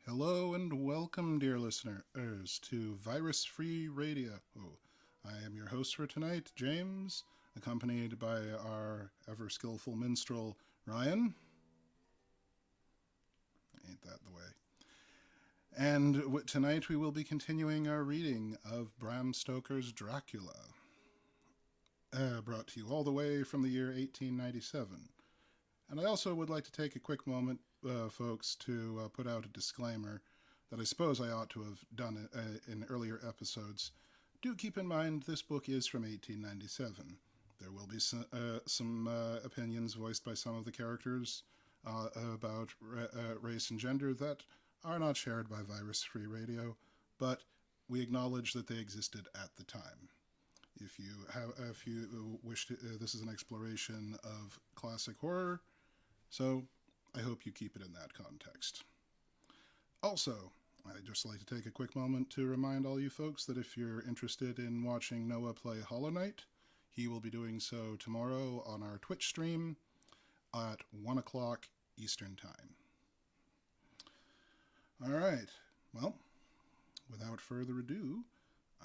Hello and welcome, dear listeners, to Virus Free Radio. I am your host for tonight, James, accompanied by our ever skillful minstrel, Ryan. Ain't that the way? And tonight we will be continuing our reading of Bram Stoker's Dracula, brought to you all the way from the year 1897. And I also would like to take a quick moment, folks, to put out a disclaimer that I suppose I ought to have done in earlier episodes. Do keep in mind this book is from 1897. There will be some opinions voiced by some of the characters about race and gender that are not shared by Virus Free Radio, but we acknowledge that they existed at the time. If you wish to, this is an exploration of classic horror, so I hope you keep it in that context. Also, I'd just like to take a quick moment to remind all you folks that if you're interested in watching Noah play Hollow Knight, he will be doing so tomorrow on our Twitch stream at 1 o'clock Eastern Time. All right, well, without further ado,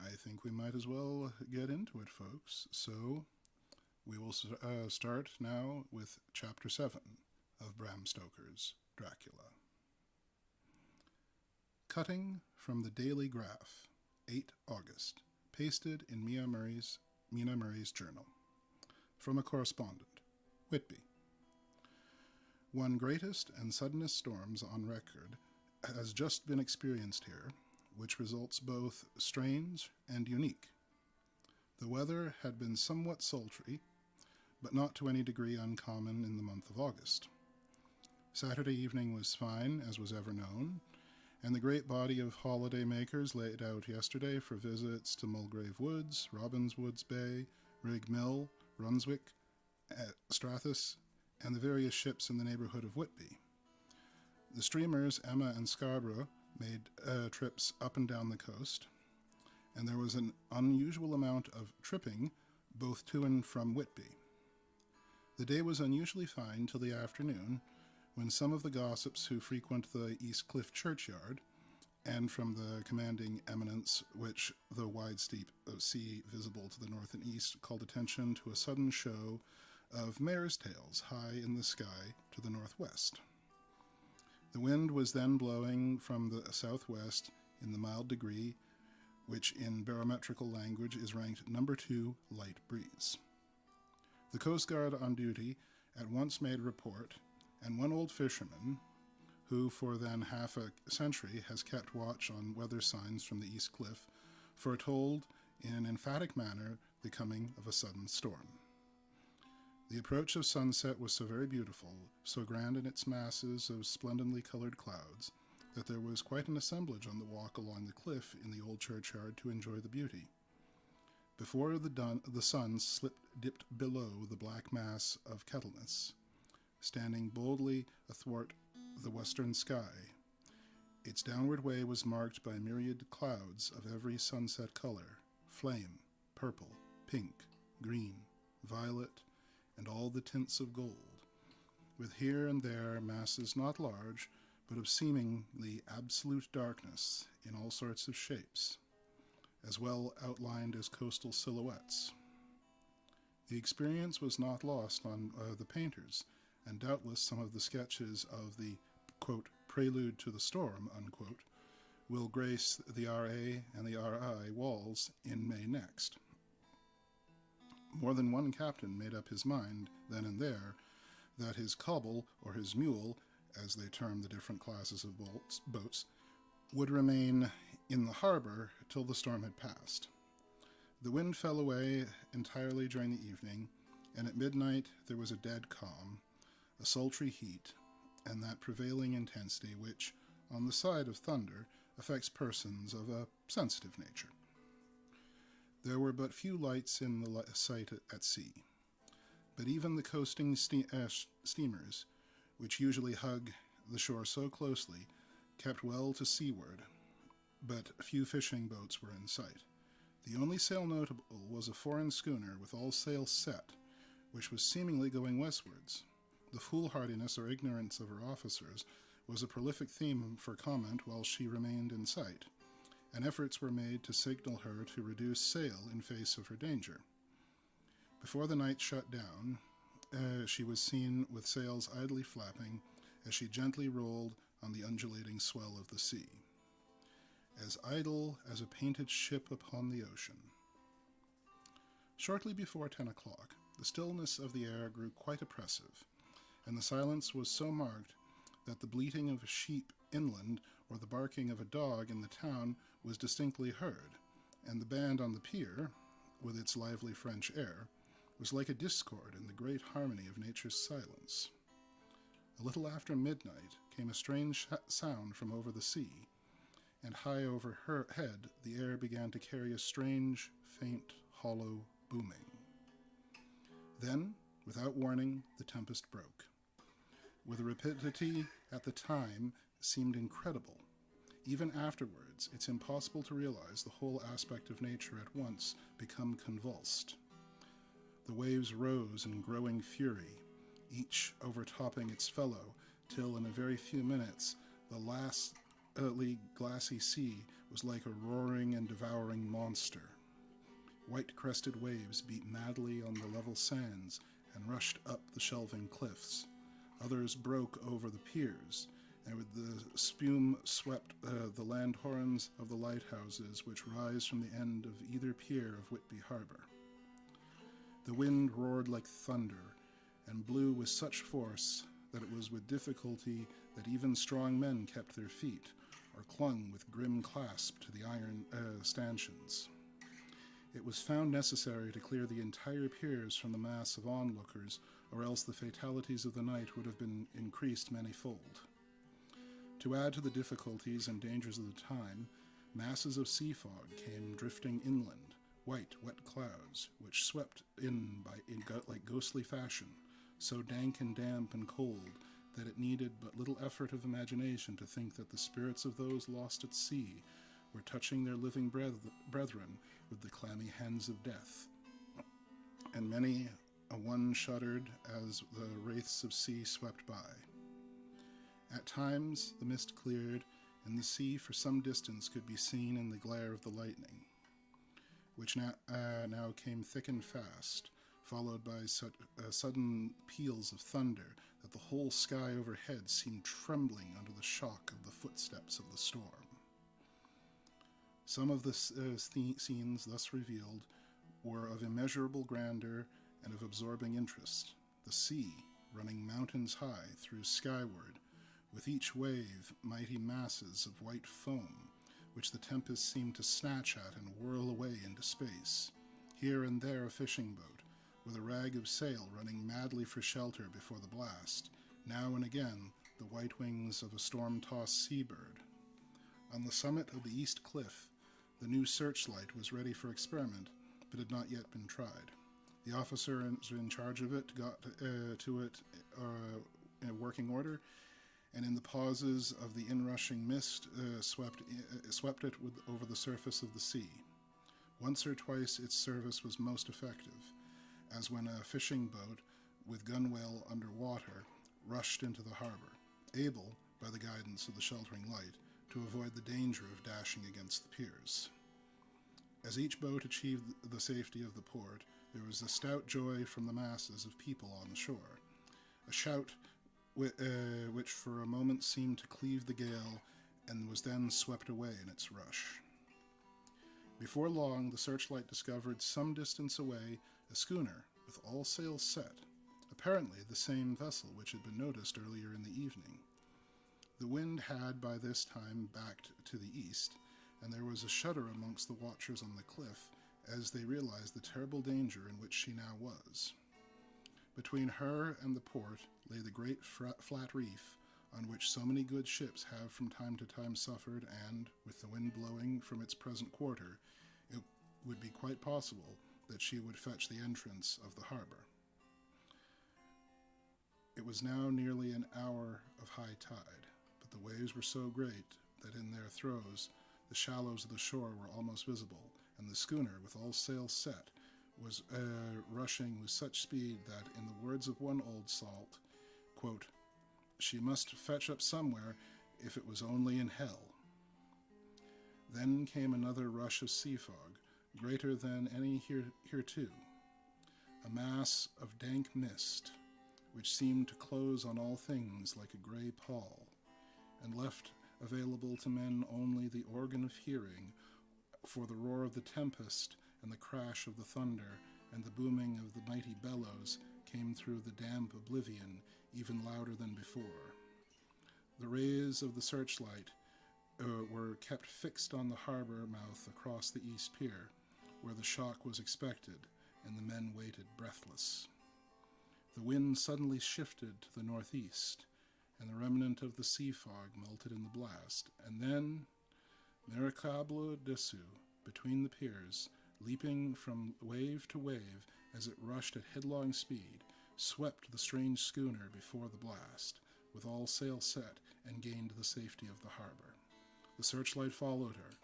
I think we might as well get into it, folks. So we will start now with Chapter 7 of Bram Stoker's Dracula. Cutting from the Daily Graph, 8 August, pasted in Mina Murray's journal. From a correspondent, Whitby. One greatest and suddenest storms on record has just been experienced here, which results both strange and unique. The weather had been somewhat sultry, but not to any degree uncommon in the month of August. Saturday evening was fine, as was ever known, and the great body of holiday makers laid out yesterday for visits to Mulgrave Woods, Robins Woods Bay, Rig Mill, Runswick, Strathis, and the various ships in the neighbourhood of Whitby. The streamers Emma and Scarborough made trips up and down the coast, and there was an unusual amount of tripping both to and from Whitby. The day was unusually fine till the afternoon, when some of the gossips who frequent the East Cliff churchyard, and from the commanding eminence which the wide steep sea visible to the north and east, called attention to a sudden show of mare's tails high in the sky to the northwest. The wind was then blowing from the southwest in the mild degree, which in barometrical language is ranked number 2 light breeze. The Coast Guard on duty at once made report, and one old fisherman, who for then half a century has kept watch on weather signs from the East Cliff, foretold in an emphatic manner the coming of a sudden storm. The approach of sunset was so very beautiful, so grand in its masses of splendidly colored clouds, that there was quite an assemblage on the walk along the cliff in the old churchyard to enjoy the beauty. Before the sun dipped below the black mass of Kettleness, standing boldly athwart the western sky. Its downward way was marked by myriad clouds of every sunset color, flame, purple, pink, green, violet, and all the tints of gold, with here and there masses not large, but of seemingly absolute darkness in all sorts of shapes, as well outlined as coastal silhouettes. The experience was not lost on the painters, and doubtless some of the sketches of the, quote, prelude to the storm, unquote, will grace the RA and the RI walls in May next. More than one captain made up his mind, then and there, that his cobble, or his mule, as they term the different classes of boats, would remain in the harbour till the storm had passed. The wind fell away entirely during the evening, and at midnight there was a dead calm, a sultry heat, and that prevailing intensity which, on the side of thunder, affects persons of a sensitive nature. There were but few lights in the sight at sea, but even the coasting steamers, which usually hug the shore so closely, kept well to seaward, but few fishing boats were in sight. The only sail notable was a foreign schooner with all sails set, which was seemingly going westwards. The foolhardiness or ignorance of her officers was a prolific theme for comment while she remained in sight, and efforts were made to signal her to reduce sail in face of her danger. Before the night shut down, she was seen with sails idly flapping as she gently rolled on the undulating swell of the sea, as idle as a painted ship upon the ocean. Shortly before 10 o'clock, the stillness of the air grew quite oppressive, and the silence was so marked that the bleating of a sheep inland or the barking of a dog in the town was distinctly heard, and the band on the pier, with its lively French air, was like a discord in the great harmony of nature's silence. A little after midnight came a strange sound from over the sea, and high over her head the air began to carry a strange, faint, hollow booming. Then, without warning, the tempest broke. With a rapidity at the time seemed incredible. Even afterwards, it's impossible to realize the whole aspect of nature at once become convulsed. The waves rose in growing fury, each overtopping its fellow, till in a very few minutes the lastly glassy sea was like a roaring and devouring monster. White-crested waves beat madly on the level sands and rushed up the shelving cliffs. Others broke over the piers, and with the spume swept the lanthorns of the lighthouses which rise from the end of either pier of Whitby Harbour. The wind roared like thunder, and blew with such force that it was with difficulty that even strong men kept their feet, or clung with grim clasp to the iron stanchions. It was found necessary to clear the entire piers from the mass of onlookers, or else the fatalities of the night would have been increased manyfold. To add to the difficulties and dangers of the time, masses of sea fog came drifting inland, white, wet clouds, which swept in like ghostly fashion, so dank and damp and cold that it needed but little effort of imagination to think that the spirits of those lost at sea were touching their living brethren with the clammy hands of death. And many a one shuddered as the wraiths of sea swept by. At times the mist cleared, and the sea for some distance could be seen in the glare of the lightning, which now came thick and fast, followed by such sudden peals of thunder that the whole sky overhead seemed trembling under the shock of the footsteps of the storm. Some of the scenes thus revealed were of immeasurable grandeur and of absorbing interest. The sea, running mountains high through skyward, with each wave mighty masses of white foam, which the tempest seemed to snatch at and whirl away into space. Here and there a fishing boat, with a rag of sail running madly for shelter before the blast, now and again the white wings of a storm-tossed seabird. On the summit of the east cliff, the new searchlight was ready for experiment, but had not yet been tried. The officer in charge of it got to it in a working order, and in the pauses of the inrushing mist swept it over the surface of the sea. Once or twice its service was most effective, as when a fishing boat with gunwale under water rushed into the harbor, able, by the guidance of the sheltering light, to avoid the danger of dashing against the piers. As each boat achieved the safety of the port, there was a stout joy from the masses of people on the shore, a shout which for a moment seemed to cleave the gale and was then swept away in its rush. Before long, the searchlight discovered some distance away a schooner with all sails set, apparently the same vessel which had been noticed earlier in the evening. The wind had by this time backed to the east, and there was a shudder amongst the watchers on the cliff as they realized the terrible danger in which she now was. Between her and the port lay the great flat reef on which so many good ships have from time to time suffered, and, with the wind blowing from its present quarter, it would be quite possible that she would fetch the entrance of the harbor. It was now nearly an hour of high tide, but the waves were so great that in their throes the shallows of the shore were almost visible, and the schooner, with all sails set, was rushing with such speed that, in the words of one old salt, quote, she must fetch up somewhere, if it was only in hell. Then came another rush of sea fog, greater than any hereto, a mass of dank mist, which seemed to close on all things like a grey pall, and left available to men only the organ of hearing, for the roar of the tempest and the crash of the thunder and the booming of the mighty bellows came through the damp oblivion even louder than before. The rays of the searchlight were kept fixed on the harbor mouth across the east pier, where the shock was expected, and the men waited breathless. The wind suddenly shifted to the northeast, and the remnant of the sea fog melted in the blast, and then, miracolo desu, between the piers, leaping from wave to wave as it rushed at headlong speed, swept the strange schooner before the blast, with all sail set, and gained the safety of the harbor. The searchlight followed her,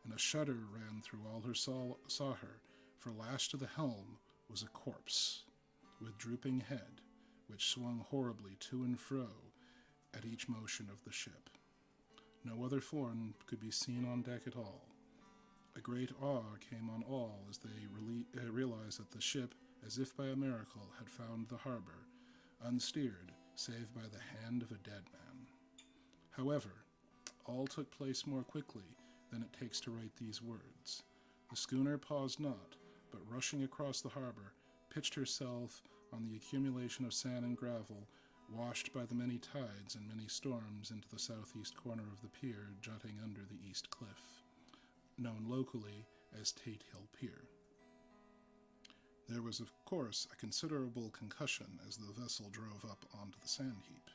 and a shudder ran through all who saw her, for lashed to the helm was a corpse, with drooping head, which swung horribly to and fro at each motion of the ship. No other form could be seen on deck at all. A great awe came on all as they realized that the ship, as if by a miracle, had found the harbor, unsteered, save by the hand of a dead man. However, all took place more quickly than it takes to write these words. The schooner paused not, but rushing across the harbor, pitched herself on the accumulation of sand and gravel, washed by the many tides and many storms into the southeast corner of the pier jutting under the east cliff, known locally as Tate Hill Pier. There was, of course, a considerable concussion as the vessel drove up onto the sand heap.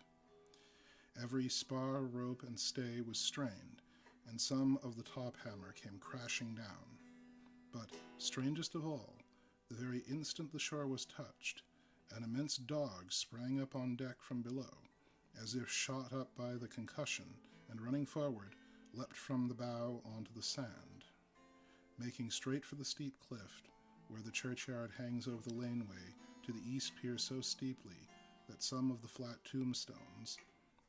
Every spar, rope, and stay was strained, and some of the top hammer came crashing down. But, strangest of all, the very instant the shore was touched, an immense dog sprang up on deck from below, as if shot up by the concussion, and running forward, leapt from the bow onto the sand. Making straight for the steep cliff, where the churchyard hangs over the laneway to the east pier so steeply that some of the flat tombstones,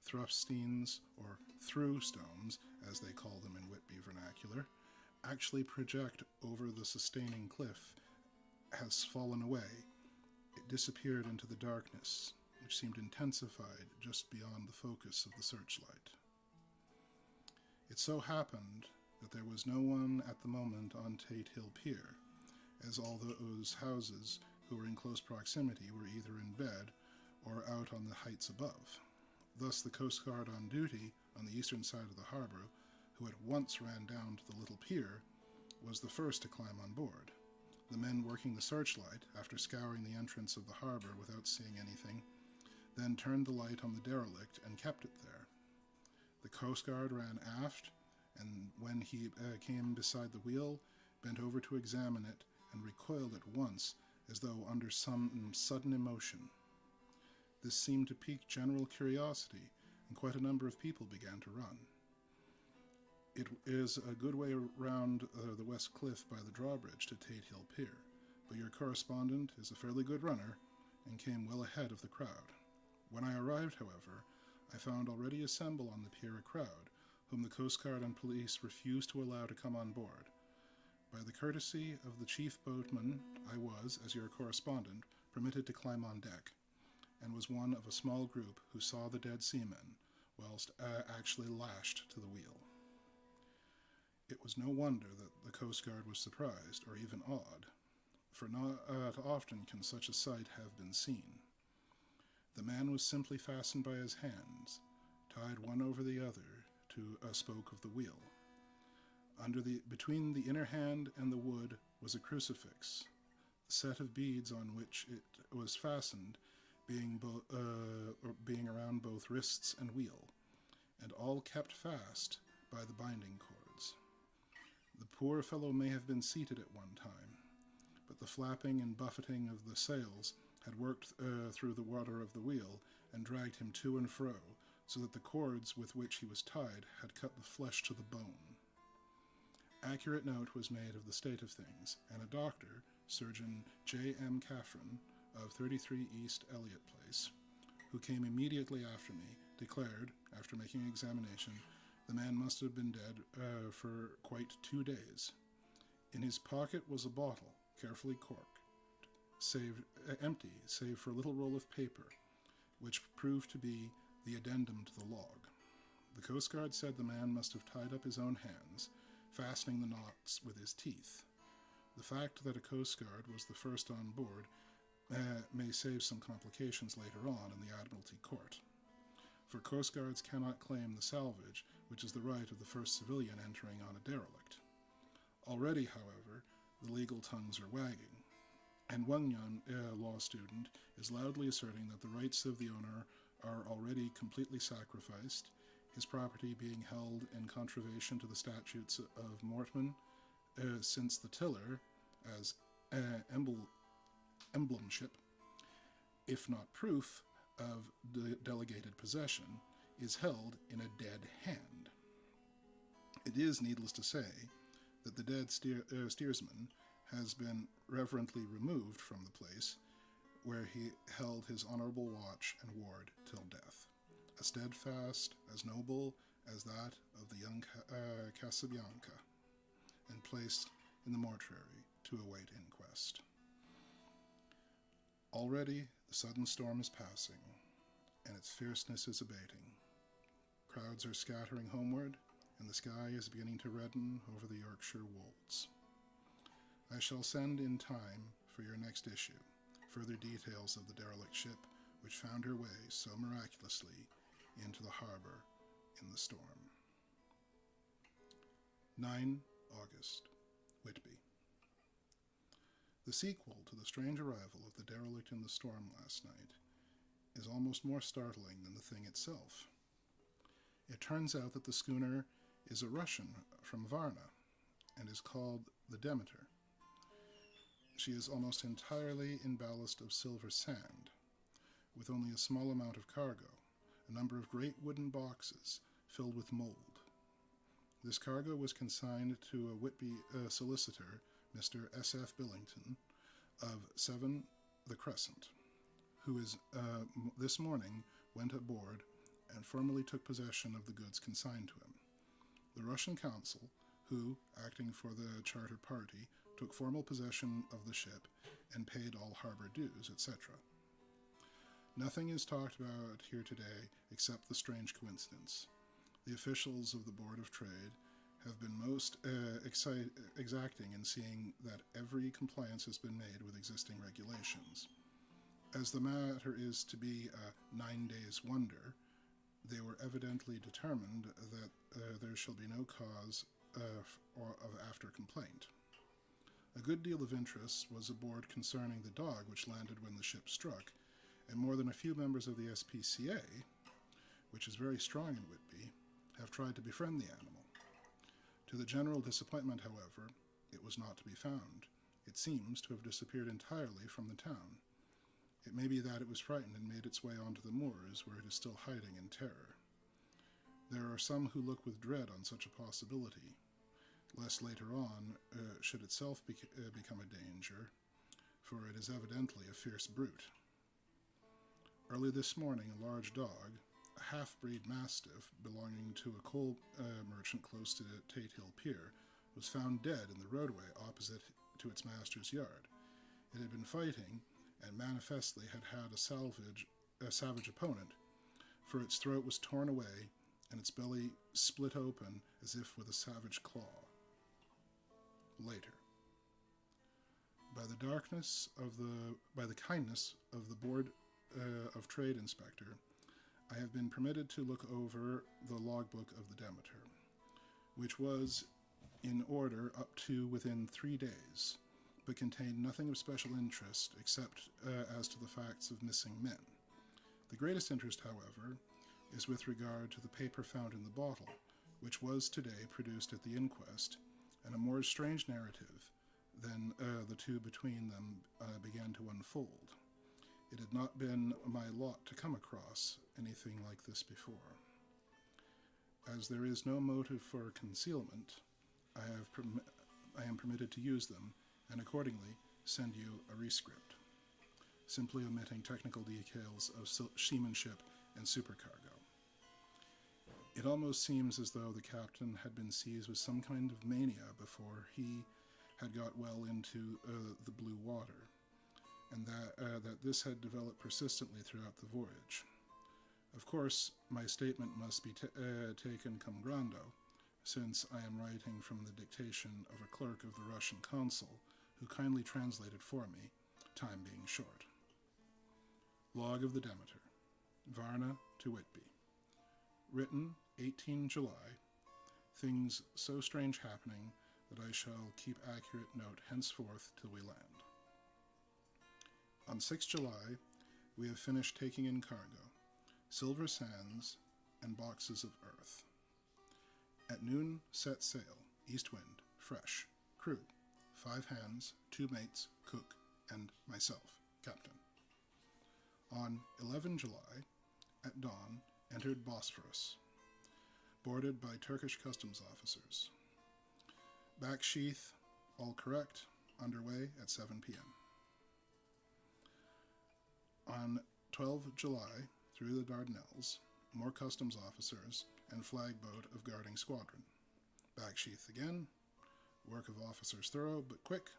thrustines, or through stones, as they call them in Whitby vernacular, actually project over the sustaining cliff, has fallen away. It disappeared into the darkness, which seemed intensified just beyond the focus of the searchlight. It so happened that there was no one at the moment on Tate Hill Pier, as all those houses who were in close proximity were either in bed or out on the heights above. Thus the Coast Guard on duty on the eastern side of the harbor, who at once ran down to the little pier, was the first to climb on board. The men working the searchlight, after scouring the entrance of the harbor without seeing anything, then turned the light on the derelict and kept it there. The Coast Guard ran aft, and when he came beside the wheel, bent over to examine it and recoiled at once as though under some sudden emotion. This seemed to pique general curiosity, and quite a number of people began to run. It is a good way around the west cliff by the drawbridge to Tate Hill Pier, but your correspondent is a fairly good runner and came well ahead of the crowd. When I arrived, however, I found already assembled on the pier a crowd, whom the Coast Guard and police refused to allow to come on board. By the courtesy of the chief boatman, I was, as your correspondent, permitted to climb on deck, and was one of a small group who saw the dead seamen, whilst actually lashed to the wheel. It was no wonder that the Coast Guard was surprised, or even awed, for not often can such a sight have been seen. The man was simply fastened by his hands, tied one over the other to a spoke of the wheel. Between the inner hand and the wood was a crucifix, the set of beads on which it was fastened being around both wrists and wheel, and all kept fast by the binding cords. The poor fellow may have been seated at one time, but the flapping and buffeting of the sails had worked through the water of the wheel and dragged him to and fro, so that the cords with which he was tied had cut the flesh to the bone. Accurate note was made of the state of things, and a doctor, Surgeon J.M. Caffrin, of 33 East Elliott Place, who came immediately after me, declared, after making an examination, the man must have been dead for quite 2 days. In his pocket was a bottle, carefully corked, empty, save for a little roll of paper, which proved to be the addendum to the log. The Coast Guard said the man must have tied up his own hands, fastening the knots with his teeth. The fact that a Coast Guard was the first on board may save some complications later on in the Admiralty Court. For Coast Guards cannot claim the salvage, which is the right of the first civilian entering on a derelict. Already, however, the legal tongues are wagging, and one young law student is loudly asserting that the rights of the owner are already completely sacrificed, his property being held in contravention to the statutes of Mortman, since the tiller, as emblemship, if not proof of delegated possession, is held in a dead hand. It is needless to say that the dead steersman has been reverently removed from the place where he held his honorable watch and ward till death, as steadfast, as noble as that of the young Casabianca, and placed in the mortuary to await inquest. Already the sudden storm is passing, and its fierceness is abating. Crowds are scattering homeward, and the sky is beginning to redden over the Yorkshire wolds. I shall send in time for your next issue further details of the derelict ship which found her way so miraculously into the harbor in the storm. 9 August, Whitby. The sequel to the strange arrival of the derelict in the storm last night is almost more startling than the thing itself. It turns out that the schooner is a Russian from Varna and is called the Demeter. She is almost entirely in ballast of silver sand, with only a small amount of cargo, a number of great wooden boxes filled with mold. This cargo was consigned to a Whitby solicitor, Mr. S.F. Billington, of 7 The Crescent, who this morning went aboard and formally took possession of the goods consigned to him. The Russian consul, who, acting for the charter party, took formal possession of the ship and paid all harbor dues, etc. Nothing is talked about here today except the strange coincidence. The officials of the Board of Trade have been most exacting in seeing that every compliance has been made with existing regulations. As the matter is to be a 9 days wonder, they were evidently determined that there shall be no cause of after complaint. A good deal of interest was aboard concerning the dog which landed when the ship struck, and more than a few members of the SPCA, which is very strong in Whitby, have tried to befriend the animal. To the general disappointment, however, it was not to be found. It seems to have disappeared entirely from the town. It may be that it was frightened and made its way onto the moors, where it is still hiding in terror. There are some who look with dread on such a possibility, lest later on should itself become a danger, for it is evidently a fierce brute. Early this morning, a large dog, a half-breed mastiff belonging to a coal merchant close to Tate Hill Pier, was found dead in the roadway opposite to its master's yard. It had been fighting, and manifestly had had a savage opponent, for its throat was torn away, and its belly split open as if with a savage claw. Later. By the kindness of the Board of Trade Inspector, I have been permitted to look over the logbook of the Demeter, which was in order up to within 3 days, but contained nothing of special interest except as to the facts of missing men. The greatest interest, however, is with regard to the paper found in the bottle, which was today produced at the inquest, and a more strange narrative than the two between them began to unfold. It had not been my lot to come across anything like this before. As there is no motive for concealment, I am permitted to use them, and accordingly send you a rescript, simply omitting technical details of seamanship and supercargo. It almost seems as though the captain had been seized with some kind of mania before he had got well into the blue water, and that this had developed persistently throughout the voyage. Of course, my statement must be taken cum grando, since I am writing from the dictation of a clerk of the Russian consul, who kindly translated for me, time being short. Log of the Demeter, Varna to Whitby. Written 18 July, things so strange happening that I shall keep accurate note henceforth till we land. On 6 July, we have finished taking in cargo, silver sands, and boxes of earth. At noon, set sail, east wind, fresh, crew, 5 hands, 2 mates, cook, and myself, captain. On 11 July, at dawn, entered Bosphorus, boarded by Turkish customs officers. Back sheath, all correct, underway at 7 p.m. On 12 July, through the Dardanelles, more customs officers and flagboat of guarding squadron. Back sheath again, work of officers thorough but quick,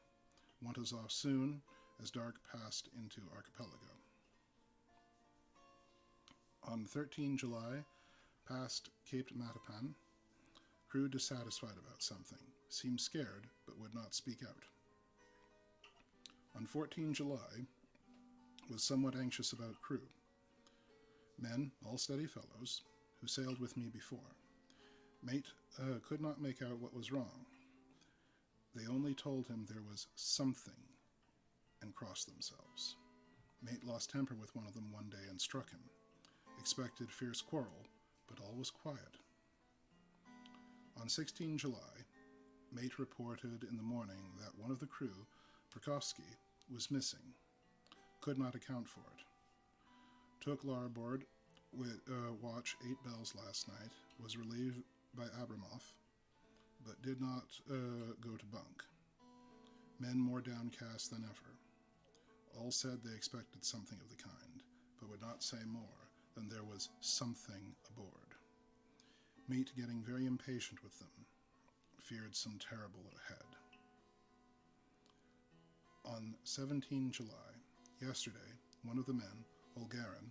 want us off soon as dark passed into archipelago. On 13 July, past Cape Matapan, crew dissatisfied about something, seemed scared but would not speak out. On 14 July, was somewhat anxious about crew. Men, all steady fellows, who sailed with me before. Mate could not make out what was wrong. They only told him there was something and crossed themselves. Mate lost temper with one of them one day and struck him. Expected fierce quarrel, but all was quiet. On 16 July, mate reported in the morning that one of the crew, Prokofsky, was missing. Could not account for it. Took larboard with watch 8 bells last night, was relieved by Abramoff, but did not go to bunk. Men more downcast than ever. All said they expected something of the kind, but would not say more than there was something aboard. Mate getting very impatient with them, feared some terrible ahead. On 17 July, yesterday, one of the men, Olgarin,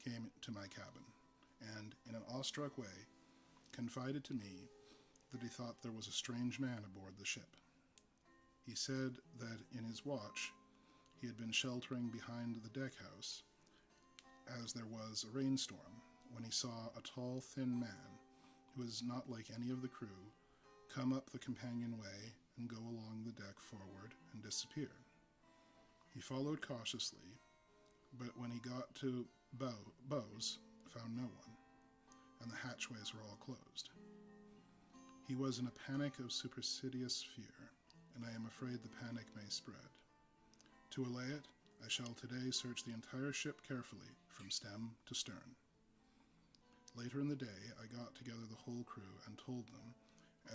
came to my cabin, and, in an awestruck way, confided to me that he thought there was a strange man aboard the ship. He said that in his watch he had been sheltering behind the deckhouse as there was a rainstorm, when he saw a tall, thin man, who was not like any of the crew, come up the companionway and go along the deck forward and disappear. He followed cautiously, but when he got to bows, found no one, and the hatchways were all closed. He was in a panic of superstitious fear, and I am afraid the panic may spread. To allay it, I shall today search the entire ship carefully, from stem to stern. Later in the day, I got together the whole crew and told them,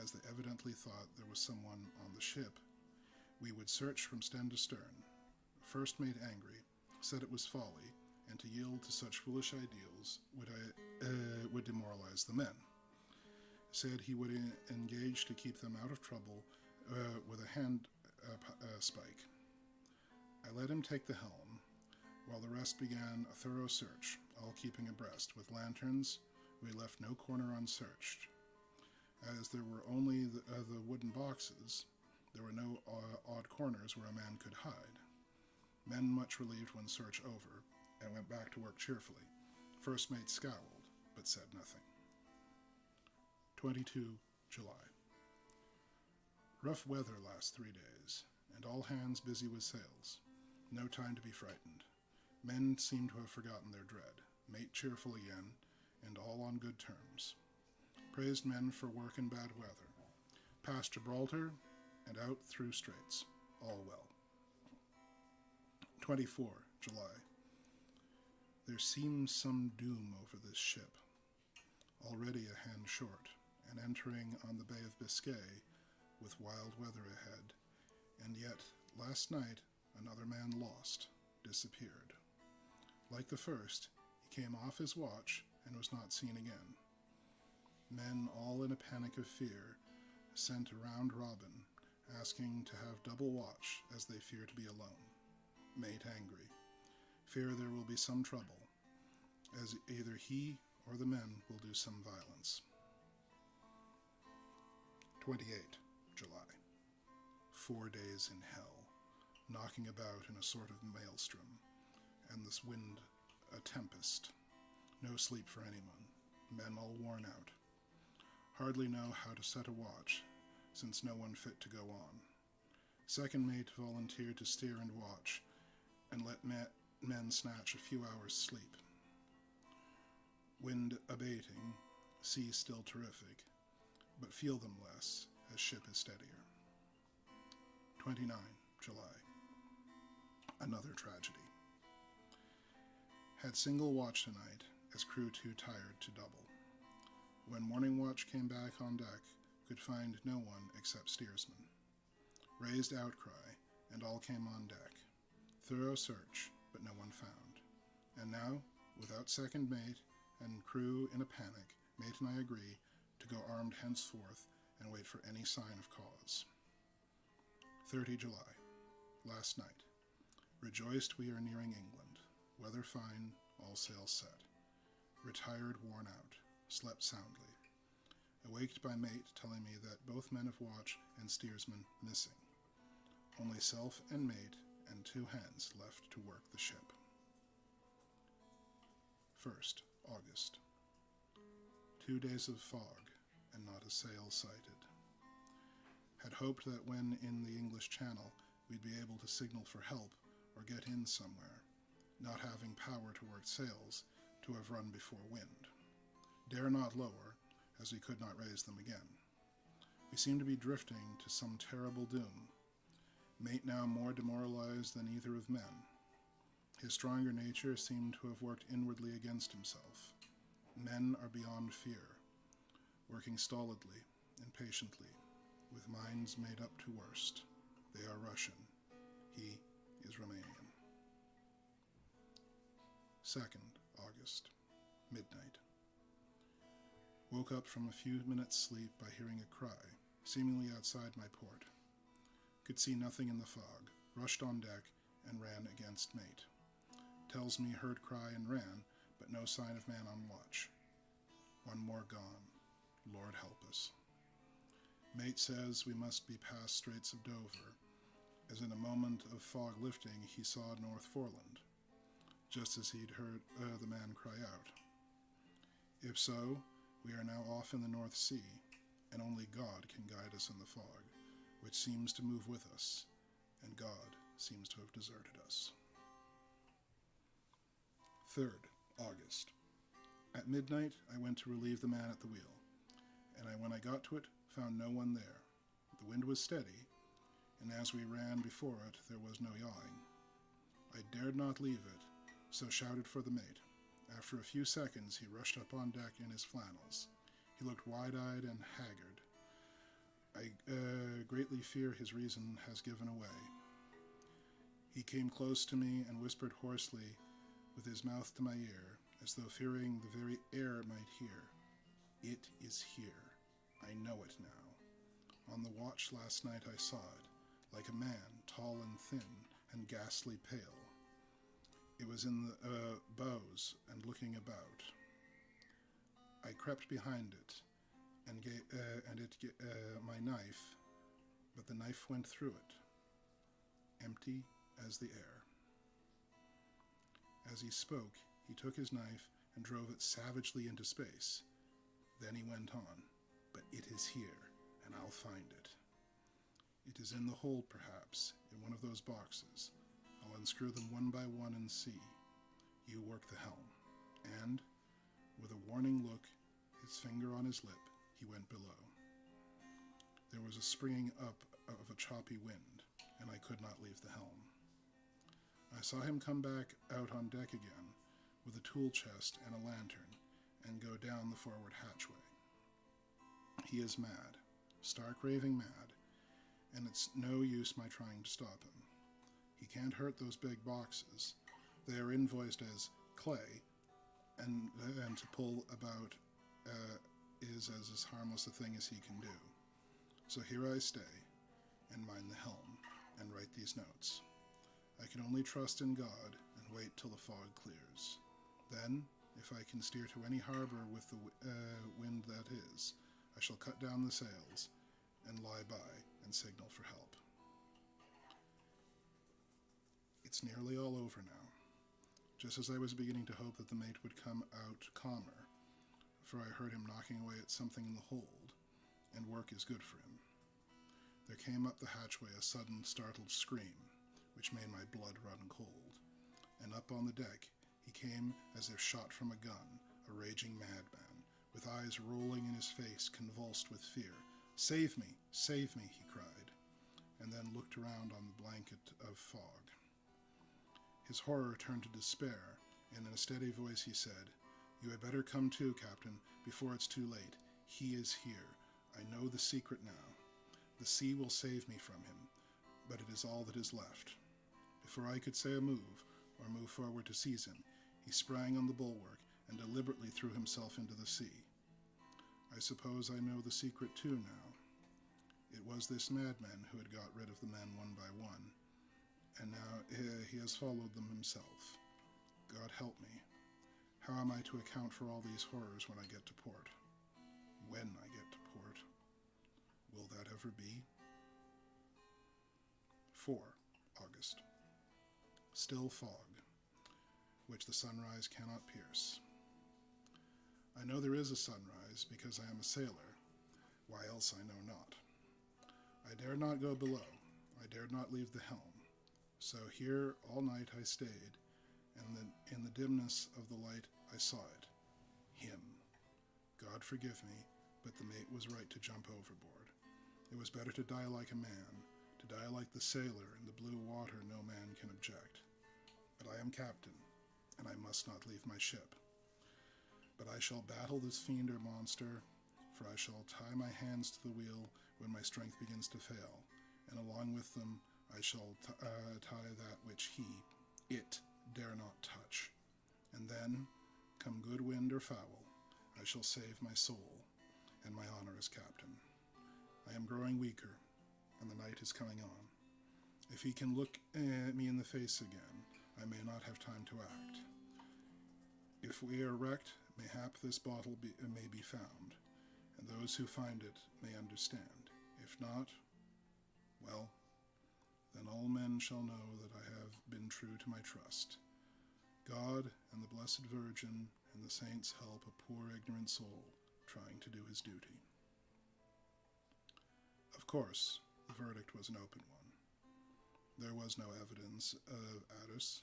as they evidently thought there was someone on the ship, we would search from stem to stern. First mate angry, said it was folly, and to yield to such foolish ideals would demoralize the men. Said he would engage to keep them out of trouble with a hand spike. I let him take the helm, while the rest began a thorough search, all keeping abreast. With lanterns, we left no corner unsearched. As there were only the wooden boxes, there were no odd corners where a man could hide. Men much relieved when search over, and went back to work cheerfully. First mate scowled, but said nothing. 22 July. Rough weather last 3 days, and all hands busy with sails. No time to be frightened. Men seem to have forgotten their dread. Mate cheerful again, and all on good terms. Praised men for work in bad weather. Past Gibraltar, and out through straits. All well. 24 July. There seems some doom over this ship. Already a hand short, and entering on the Bay of Biscay, with wild weather ahead, and yet, last night, another man lost, disappeared. Like the first, he came off his watch and was not seen again. Men, all in a panic of fear, sent round robin, asking to have double watch, as they fear to be alone. Mate angry. Fear there will be some trouble, as either he or the men will do some violence. 28 July. 4 days in hell, knocking about in a sort of maelstrom, and this wind a tempest. No sleep for anyone, men all worn out. Hardly know how to set a watch, since no one fit to go on. Second mate volunteered to steer and watch, and let men snatch a few hours' sleep. Wind abating, sea still terrific, but feel them less, as ship is steadier. 29 July. Another tragedy. Had single watch tonight, as crew too tired to double. When morning watch came back on deck, could find no one except steersman. Raised outcry, and all came on deck. Thorough search, but no one found. And now, without second mate, and crew in a panic, mate and I agree to go armed henceforth and wait for any sign of cause. 30 July. Last night. Rejoiced we are nearing England. Weather fine, all sails set. Retired, worn out. Slept soundly. Awaked by mate telling me that both men of watch and steersman missing. Only self and mate and 2 hands left to work the ship. 1st August. 2 days of fog, and not a sail sighted. Had hoped that when in the English Channel we'd be able to signal for help or get in somewhere, not having power to work sails, to have run before wind. Dare not lower, as we could not raise them again. We seem to be drifting to some terrible doom. Mate now more demoralized than either of men. His stronger nature seemed to have worked inwardly against himself. Men are beyond fear, working stolidly and patiently, with minds made up to worst. They are Russian. He is Romanian. 2nd August, midnight. Woke up from a few minutes' sleep by hearing a cry, seemingly outside my port. Could see nothing in the fog, rushed on deck, and ran against mate. Tells me heard cry and ran, but no sign of man on watch. One more gone. Lord help us. Mate says we must be past Straits of Dover, as in a moment of fog lifting he saw North Foreland, just as he'd heard the man cry out. If so, we are now off in the North Sea, and only God can guide us in the fog, which seems to move with us, and God seems to have deserted us. 3rd August. At midnight, I went to relieve the man at the wheel, and when I got to it, found no one there. The wind was steady, and as we ran before it, there was no yawing. I dared not leave it, so shouted for the mate. After a few seconds, he rushed up on deck in his flannels. He looked wide-eyed and haggard. I greatly fear his reason has given away. He came close to me and whispered hoarsely, with his mouth to my ear, as though fearing the very air might hear. It is here. I know it now. On the watch last night I saw it, like a man, tall and thin, and ghastly pale. It was in the bows and looking about. I crept behind it, and gave my knife, but the knife went through it, empty as the air. As he spoke, he took his knife and drove it savagely into space. Then he went on, but it is here, and I'll find it. It is in the hold, perhaps, in one of those boxes. I'll unscrew them one by one and see. You work the helm. And, with a warning look, his finger on his lip, he went below. There was a springing up of a choppy wind, and I could not leave the helm. I saw him come back out on deck again, with a tool chest and a lantern, and go down the forward hatchway. He is mad, stark raving mad, and it's no use my trying to stop him. He can't hurt those big boxes. They are invoiced as clay, and to pull about is as harmless a thing as he can do. So here I stay, and mind the helm, and write these notes. I can only trust in God and wait till the fog clears. Then, if I can steer to any harbor with the wind that is, I shall cut down the sails and lie by and signal for help. It's nearly all over now, just as I was beginning to hope that the mate would come out calmer, for I heard him knocking away at something in the hold, and work is good for him. There came up the hatchway a sudden startled scream, which made my blood run cold, and up on the deck he came as if shot from a gun, a raging madman, with eyes rolling in his face, convulsed with fear. Save me, he cried, and then looked around on the blanket of fog. His horror turned to despair, and in a steady voice he said, "You had better come to, Captain, before it's too late. He is here. I know the secret now. The sea will save me from him, but it is all that is left." Before I could say a move, or move forward to seize him, he sprang on the bulwark and deliberately threw himself into the sea. I suppose I know the secret too now. It was this madman who had got rid of the men one by one, and now he has followed them himself. God help me. How am I to account for all these horrors when I get to port? When I get to port. Will that ever be? 4 August. Still fog, which the sunrise cannot pierce. I know there is a sunrise because I am a sailor, why else I know not. I dared not go below, I dared not leave the helm, so here all night I stayed, and in the dimness of the light I saw it, him. God forgive me, but the mate was right to jump overboard. It was better to die like a man, to die like the sailor in the blue water no man can object. But I am captain, and I must not leave my ship. But I shall battle this fiend or monster, for I shall tie my hands to the wheel when my strength begins to fail, and along with them I shall tie that which it dare not touch. And then, come good wind or foul, I shall save my soul and my honor as captain. I am growing weaker, and the night is coming on. If he can look me in the face again, I may not have time to act. If we are wrecked, mayhap this bottle may be found, and those who find it may understand. If not, well, then all men shall know that I have been true to my trust. God and the Blessed Virgin and the saints help a poor ignorant soul trying to do his duty. Of course, the verdict was an open one. There was no evidence of Addis,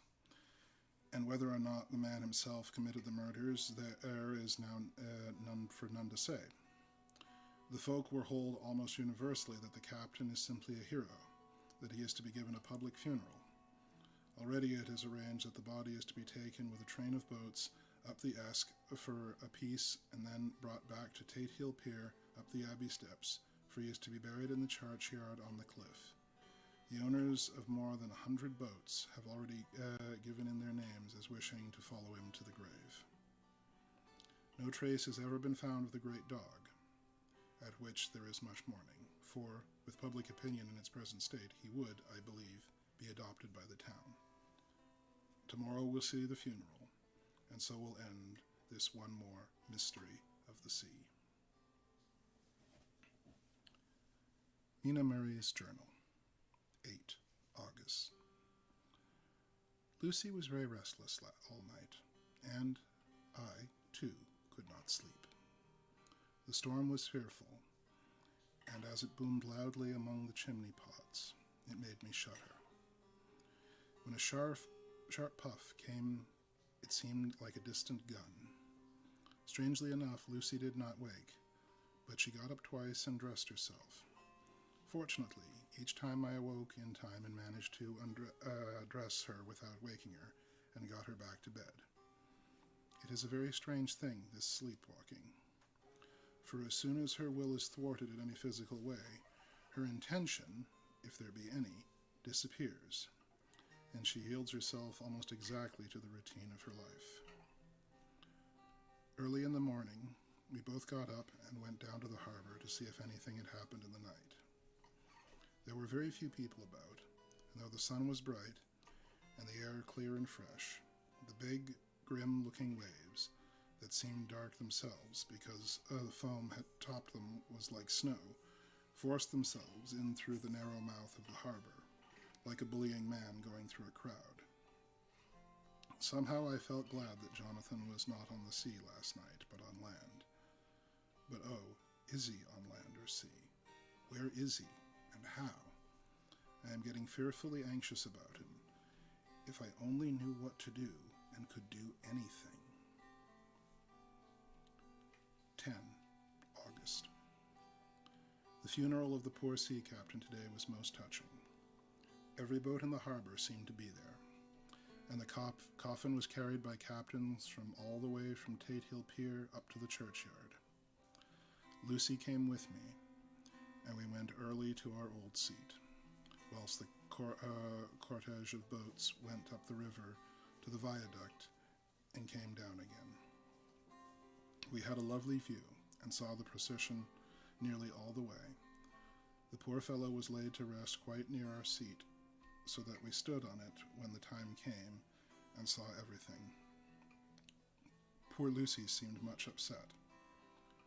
and whether or not the man himself committed the murders, there is now none to say. The folk will hold almost universally that the captain is simply a hero, that he is to be given a public funeral. Already it is arranged that the body is to be taken with a train of boats up the Esk for a piece and then brought back to Tate Hill Pier up the Abbey steps, for he is to be buried in the churchyard on the cliff. The owners of more than 100 boats have already given in their names as wishing to follow him to the grave. No trace has ever been found of the great dog, at which there is much mourning, for, with public opinion in its present state, he would, I believe, be adopted by the town. Tomorrow we'll see the funeral, and so will end this one more mystery of the sea. Mina Mary's Journal, 8 August. Lucy was very restless all night, and I, too, could not sleep. The storm was fearful, and as it boomed loudly among the chimney pots, it made me shudder. When a sharp puff came, it seemed like a distant gun. Strangely enough, Lucy did not wake, but she got up twice and dressed herself. Fortunately, each time I awoke in time and managed to dress her without waking her, and got her back to bed. It is a very strange thing, this sleepwalking. For as soon as her will is thwarted in any physical way, her intention, if there be any, disappears, and she yields herself almost exactly to the routine of her life. Early in the morning, We both got up and went down to the harbor to see if anything had happened in the night. There were very few people about, and though the sun was bright and the air clear and fresh, the big, grim-looking waves that seemed dark themselves because the foam had topped them was like snow, forced themselves in through the narrow mouth of the harbor, like a bullying man going through a crowd. Somehow I felt glad that Jonathan was not on the sea last night, but on land. But oh, is he on land or sea? Where is he, and how? I am getting fearfully anxious about him. If I only knew what to do, and could do anything. 10 August. The funeral of the poor sea captain today was most touching. Every boat in the harbor seemed to be there, and the coffin was carried by captains from all the way from Tate Hill Pier up to the churchyard. Lucy came with me, and we went early to our old seat, whilst the cortege of boats went up the river to the viaduct and came down again. We had a lovely view and saw the procession nearly all the way. The poor fellow was laid to rest quite near our seat, so that we stood on it when the time came and saw everything. Poor Lucy seemed much upset.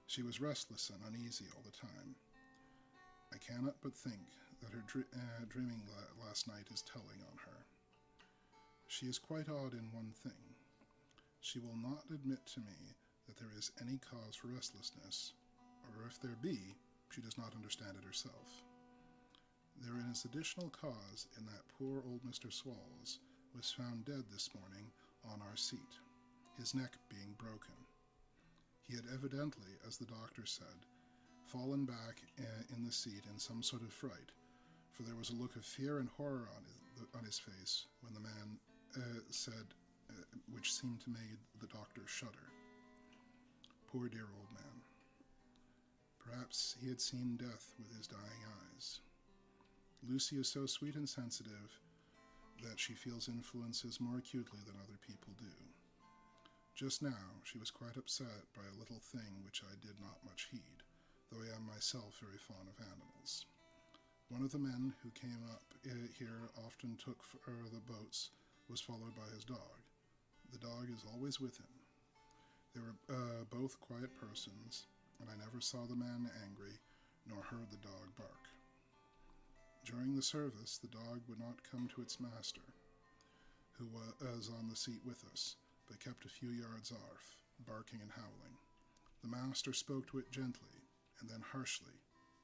She was restless and uneasy all the time. I cannot but think that her dreaming last night is telling on her. She is quite odd in one thing. She will not admit to me that there is any cause for restlessness, or if there be, she does not understand it herself. There is additional cause in that poor old Mr. Swallows was found dead this morning on our seat, his neck being broken. He had evidently, as the doctor said, fallen back in the seat in some sort of fright, for there was a look of fear and horror on his face when the man said, which seemed to make the doctor shudder. Poor dear old man. Perhaps he had seen death with his dying eyes. Lucy is so sweet and sensitive that she feels influences more acutely than other people do. Just now she was quite upset by a little thing which I did not much heed, though I am myself very fond of animals. One of the men who came up here often took the boats was followed by his dog. The dog is always with him. They were both quiet persons, and I never saw the man angry, nor heard the dog bark. During the service, the dog would not come to its master, who was on the seat with us, but kept a few yards off, barking and howling. The master spoke to it gently, and then harshly,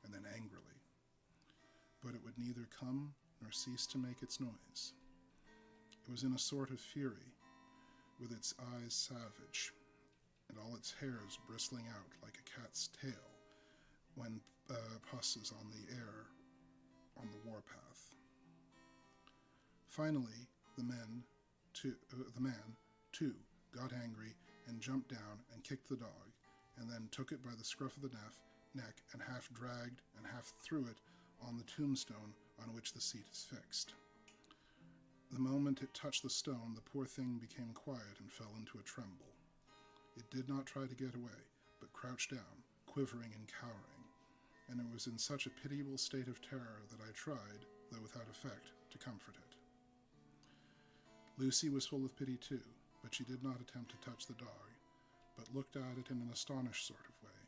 and then angrily. But it would neither come nor cease to make its noise. It was in a sort of fury, with its eyes savage, and all its hairs bristling out like a cat's tail when puss is on the air on the warpath. Finally, the man too got angry and jumped down and kicked the dog, and then took it by the scruff of the neck and half dragged and half threw it on the tombstone on which the seat is fixed. The moment it touched the stone, the poor thing became quiet and fell into a tremble. It did not try to get away, but crouched down, quivering and cowering, and it was in such a pitiable state of terror that I tried, though without effect, to comfort it. Lucy was full of pity too, but she did not attempt to touch the dog, but looked at it in an astonished sort of way.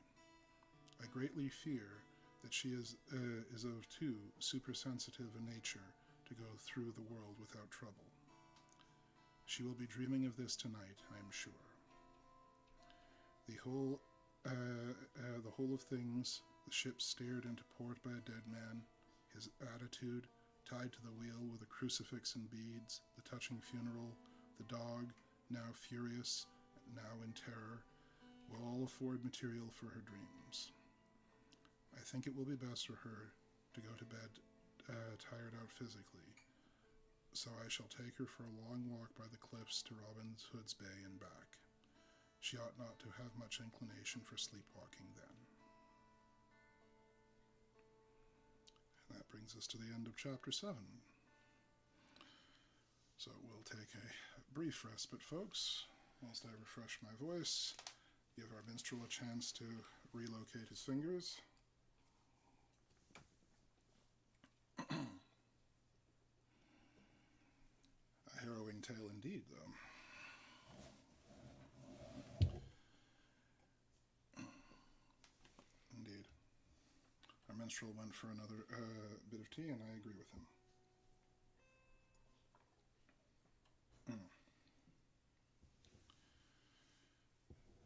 I greatly fear that she is of too supersensitive a nature to go through the world without trouble. She will be dreaming of this tonight, I am sure. The whole of things, the ship steered into port by a dead man, his attitude, tied to the wheel with a crucifix and beads, the touching funeral, the dog, now furious, now in terror, will all afford material for her dreams. I think it will be best for her to go to bed tired out physically, so I shall take her for a long walk by the cliffs to Robin Hood's Bay and back. She ought not to have much inclination for sleepwalking then. And that brings us to the end of Chapter 7. So we'll take a brief respite, folks, whilst I refresh my voice Give our minstrel a chance to relocate his fingers. A harrowing tale indeed, though. Indeed. Our minstrel went for another bit of tea, and I agree with him.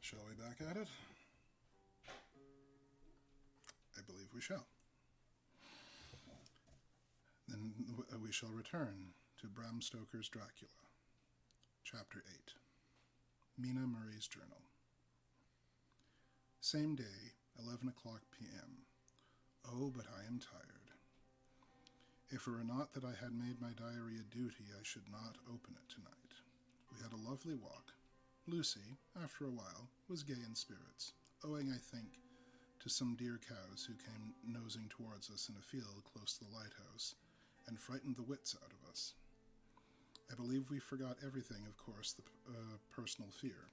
Shall we back at it? I believe we shall. Then we shall return to Bram Stoker's Dracula, Chapter 8, Mina Murray's Journal. Same day, 11 o'clock p.m. Oh, but I am tired. If it were not that I had made my diary a duty, I should not open it tonight. We had a lovely walk. Lucy, after a while, was gay in spirits, owing, I think, to some dear cows who came nosing towards us in a field close to the lighthouse, and frightened the wits out of us. I believe we forgot everything, of course, the personal fear,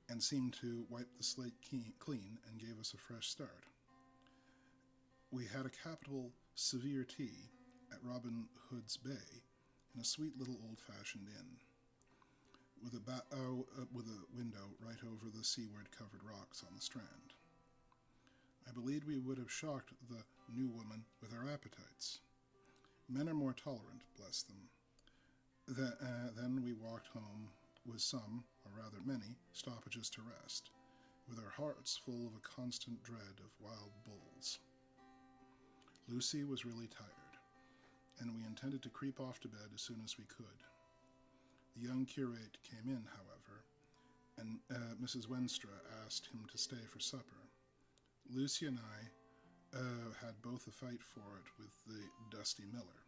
and seemed to wipe the slate clean and gave us a fresh start. We had a capital severe tea at Robin Hood's Bay in a sweet little old-fashioned inn, with a window right over the seaward covered rocks on the strand. I believed we would have shocked the new woman with our appetites. Men are more tolerant, bless them. Then we walked home with some, or rather many, stoppages to rest, with our hearts full of a constant dread of wild bulls. Lucy was really tired, and we intended to creep off to bed as soon as we could. The young curate came in, however, and Mrs. Wenstra asked him to stay for supper. Lucy and I had both a fight for it with the dusty miller.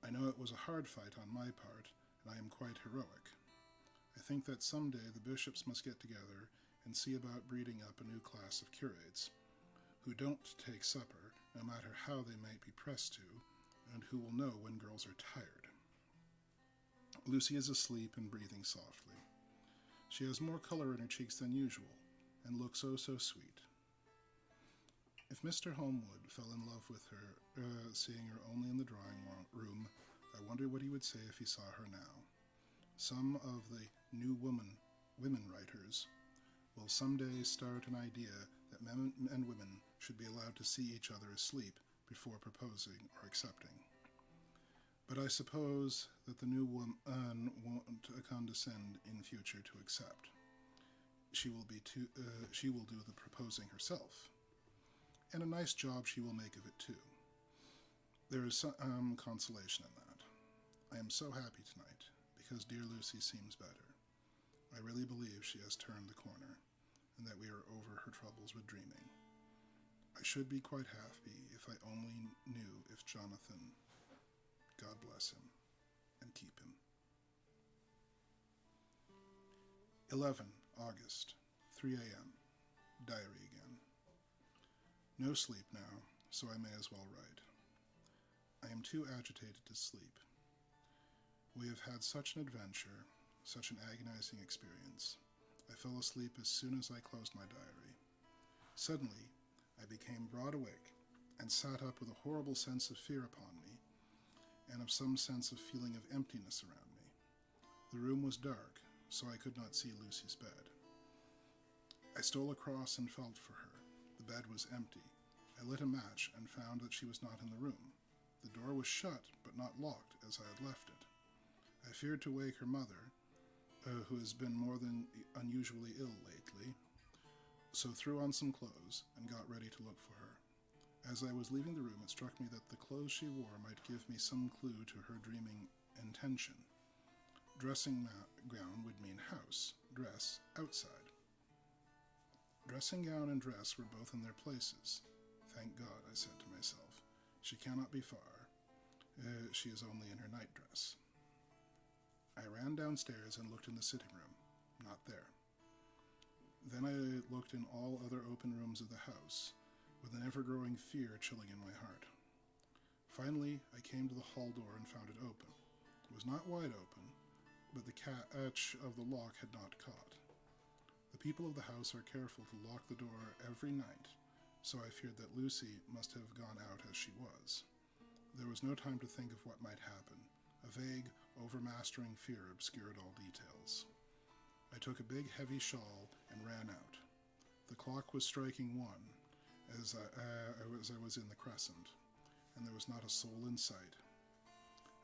I know it was a hard fight on my part, and I am quite heroic. I think that someday the bishops must get together and see about breeding up a new class of curates, who don't take supper, no matter how they might be pressed to, and who will know when girls are tired. Lucy is asleep and breathing softly. She has more color in her cheeks than usual, and looks oh so sweet. If Mr. Holmwood fell in love with her, seeing her only in the drawing room, I wonder what he would say if he saw her now. Some of the new women writers will someday start an idea that men and women should be allowed to see each other asleep before proposing or accepting. But I suppose that the new woman won't condescend in future to accept. She will do the proposing herself. And a nice job she will make of it, too. There is some consolation in that. I am so happy tonight, because dear Lucy seems better. I really believe she has turned the corner, and that we are over her troubles with dreaming. I should be quite happy if I only knew if Jonathan, God bless him, and keep him. 11 August, 3 a.m. Diary again. No sleep now, so I may as well write. I am too agitated to sleep. We have had such an adventure, such an agonizing experience. I fell asleep as soon as I closed my diary. Suddenly, I became broad awake and sat up with a horrible sense of fear upon me, and of some sense of feeling of emptiness around me. The room was dark, so I could not see Lucy's bed. I stole across and felt for her. The bed was empty. I lit a match and found that she was not in the room. The door was shut, but not locked, as I had left it. I feared to wake her mother, who has been more than unusually ill lately, so threw on some clothes and got ready to look for her. As I was leaving the room, it struck me that the clothes she wore might give me some clue to her dreaming intention. Dressing gown would mean house, dress, outside. Dressing gown and dress were both in their places. Thank God, I said to myself. She cannot be far. She is only in her nightdress. I ran downstairs and looked in the sitting room. Not there. Then I looked in all other open rooms of the house, with an ever-growing fear chilling in my heart. Finally, I came to the hall door and found it open. It was not wide open, but the catch of the lock had not caught. The people of the house are careful to lock the door every night, so I feared that Lucy must have gone out as she was. There was no time to think of what might happen. A vague, overmastering fear obscured all details. I took a big, heavy shawl and ran out. The clock was striking 1 as I was in the crescent, and there was not a soul in sight.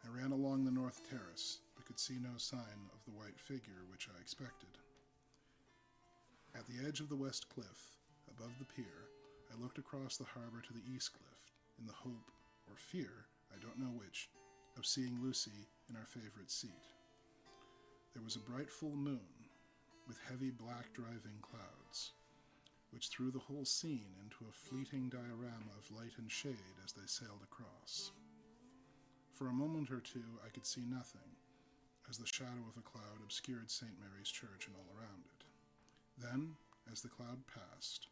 I ran along the north terrace, but could see no sign of the white figure which I expected. At the edge of the west cliff, above the pier, I looked across the harbor to the east cliff, in the hope, or fear, I don't know which, of seeing Lucy in our favorite seat. There was a bright full moon, with heavy black driving clouds, which threw the whole scene into a fleeting diorama of light and shade as they sailed across. For a moment or two I could see nothing, as the shadow of a cloud obscured St. Mary's Church and all around it. Then, as the cloud passed,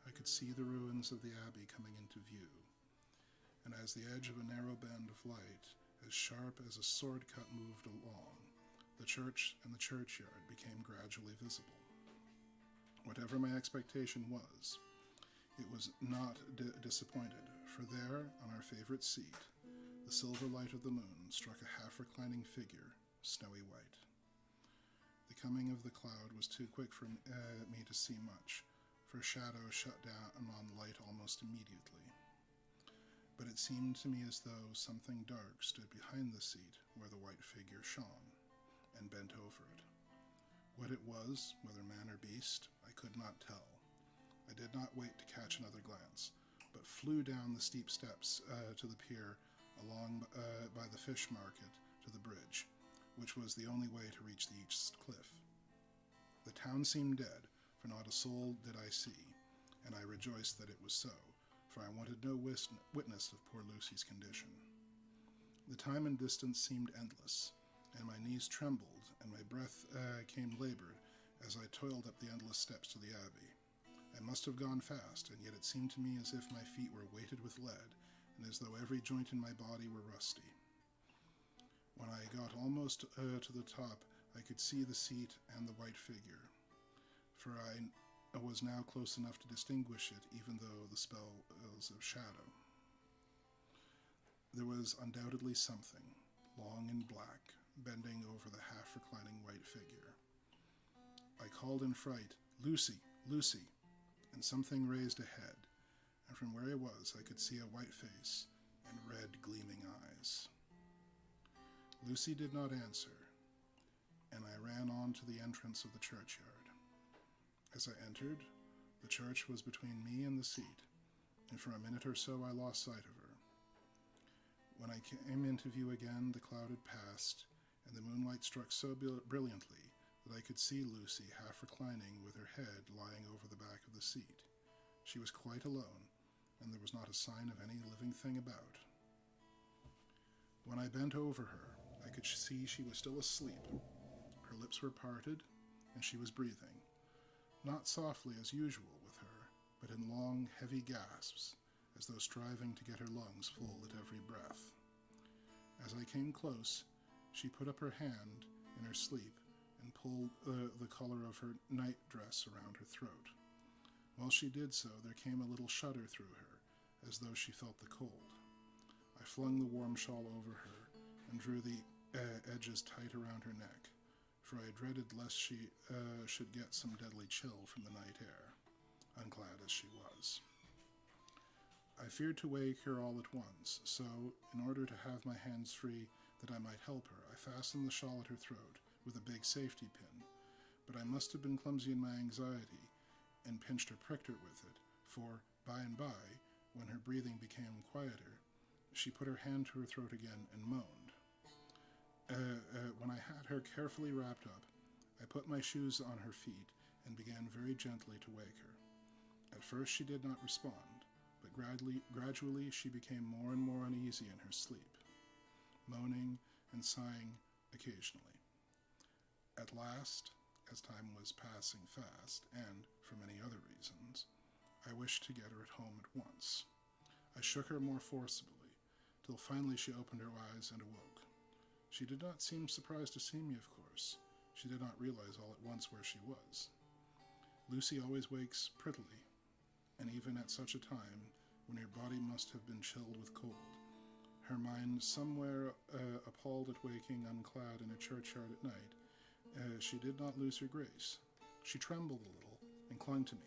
I could see the ruins of the abbey coming into view, and as the edge of a narrow band of light, as sharp as a sword cut, moved along, the church and the churchyard became gradually visible. Whatever my expectation was, it was not disappointed, for there, on our favorite seat, the silver light of the moon struck a half-reclining figure, snowy white. The coming of the cloud was too quick for me to see much, for shadow shut down on light almost immediately. But it seemed to me as though something dark stood behind the seat where the white figure shone, and bent over it. What it was, whether man or beast, I could not tell. I did not wait to catch another glance, but flew down the steep steps to the pier, along by the fish market to the bridge, which was the only way to reach the east cliff. The town seemed dead, for not a soul did I see, and I rejoiced that it was so, for I wanted no witness of poor Lucy's condition. The time and distance seemed endless, and my knees trembled, and my breath came labored as I toiled up the endless steps to the abbey. I must have gone fast, and yet it seemed to me as if my feet were weighted with lead, and as though every joint in my body were rusty. When I got almost to the top, I could see the seat and the white figure, for I was now close enough to distinguish it, even though the spell was of shadow. There was undoubtedly something, long and black, bending over the half-reclining white figure. I called in fright, "Lucy, Lucy," and something raised a head, and from where I was I could see a white face and red, gleaming eyes. Lucy did not answer, and I ran on to the entrance of the churchyard. As I entered, the church was between me and the seat, and for a minute or so I lost sight of her. When I came into view again, the cloud had passed, and the moonlight struck so brilliantly that I could see Lucy half reclining with her head lying over the back of the seat. She was quite alone, and there was not a sign of any living thing about. When I bent over her, I could see she was still asleep. Her lips were parted, and she was breathing, not softly as usual with her, but in long, heavy gasps, as though striving to get her lungs full at every breath. As I came close, she put up her hand in her sleep and pulled the collar of her night-dress around her throat. While she did so, there came a little shudder through her, as though she felt the cold. I flung the warm shawl over her and drew the edges tight around her neck, for I dreaded lest she should get some deadly chill from the night air, unclad as she was. I feared to wake her all at once, so, in order to have my hands free that I might help her, I fastened the shawl at her throat with a big safety pin, but I must have been clumsy in my anxiety and pinched or pricked her with it, for, by and by, when her breathing became quieter, she put her hand to her throat again and moaned. When I had her carefully wrapped up, I put my shoes on her feet and began very gently to wake her. At first she did not respond, but gradually she became more and more uneasy in her sleep, moaning and sighing occasionally. At last, as time was passing fast, and for many other reasons, I wished to get her at home at once. I shook her more forcibly, till finally she opened her eyes and awoke. She did not seem surprised to see me, of course. She did not realize all at once where she was. Lucy always wakes prettily, and even at such a time, when her body must have been chilled with cold, her mind somewhere appalled at waking unclad in a churchyard at night, she did not lose her grace. She trembled a little and clung to me.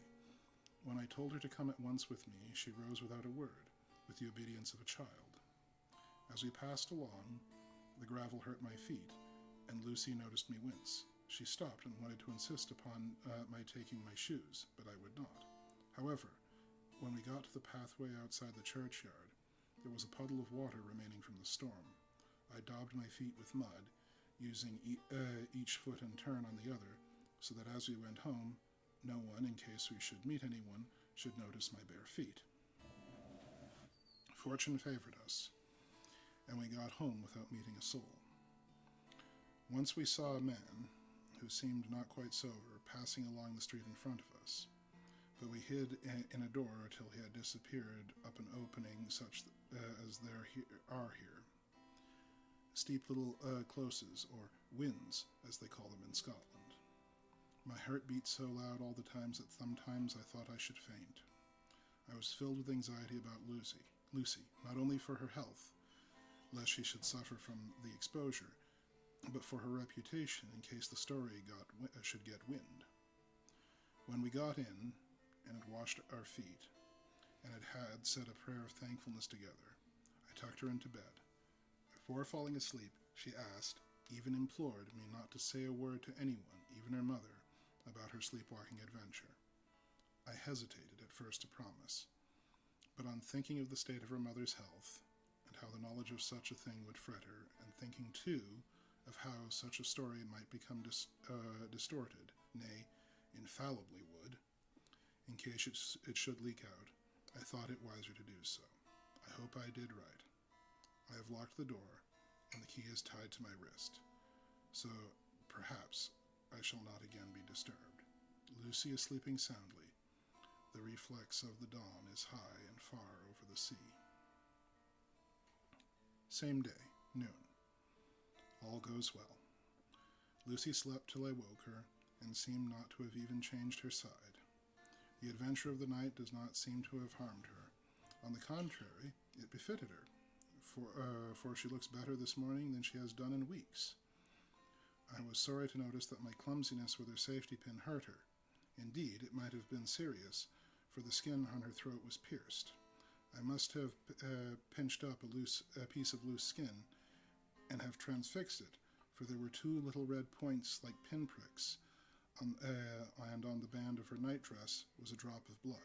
When I told her to come at once with me, she rose without a word, with the obedience of a child. As we passed along, the gravel hurt my feet, and Lucy noticed me wince. She stopped and wanted to insist upon my taking my shoes, but I would not. However, when we got to the pathway outside the churchyard, there was a puddle of water remaining from the storm. I daubed my feet with mud, using each foot in turn on the other, so that as we went home, no one, in case we should meet anyone, should notice my bare feet. Fortune favored us, and we got home without meeting a soul. Once we saw a man, who seemed not quite sober, passing along the street in front of us, but we hid in a door till he had disappeared up an opening such as there are here. Steep little closes, or wynds, as they call them in Scotland. My heart beat so loud all the times that sometimes I thought I should faint. I was filled with anxiety about Lucy, not only for her health, lest she should suffer from the exposure, but for her reputation in case the story should get wind. When we got in, and had washed our feet, and had said a prayer of thankfulness together, I tucked her into bed. Before falling asleep, she asked, even implored me not to say a word to anyone, even her mother, about her sleepwalking adventure. I hesitated at first to promise, but on thinking of the state of her mother's health, and how the knowledge of such a thing would fret her, and thinking, too, of how such a story might become distorted, nay, infallibly would, in case it should leak out, I thought it wiser to do so. I hope I did right. I have locked the door, and the key is tied to my wrist, so perhaps I shall not again be disturbed. Lucy is sleeping soundly. The reflex of the dawn is high and far over the sea. Same day, noon. All goes well. Lucy slept till I woke her, and seemed not to have even changed her side. The adventure of the night does not seem to have harmed her. On the contrary, it befitted her, for she looks better this morning than she has done in weeks. I was sorry to notice that my clumsiness with her safety pin hurt her. Indeed, it might have been serious, for the skin on her throat was pierced. I must have pinched up a piece of loose skin, and have transfixed it, for there were 2 little red points like pinpricks, and on the band of her nightdress was a drop of blood.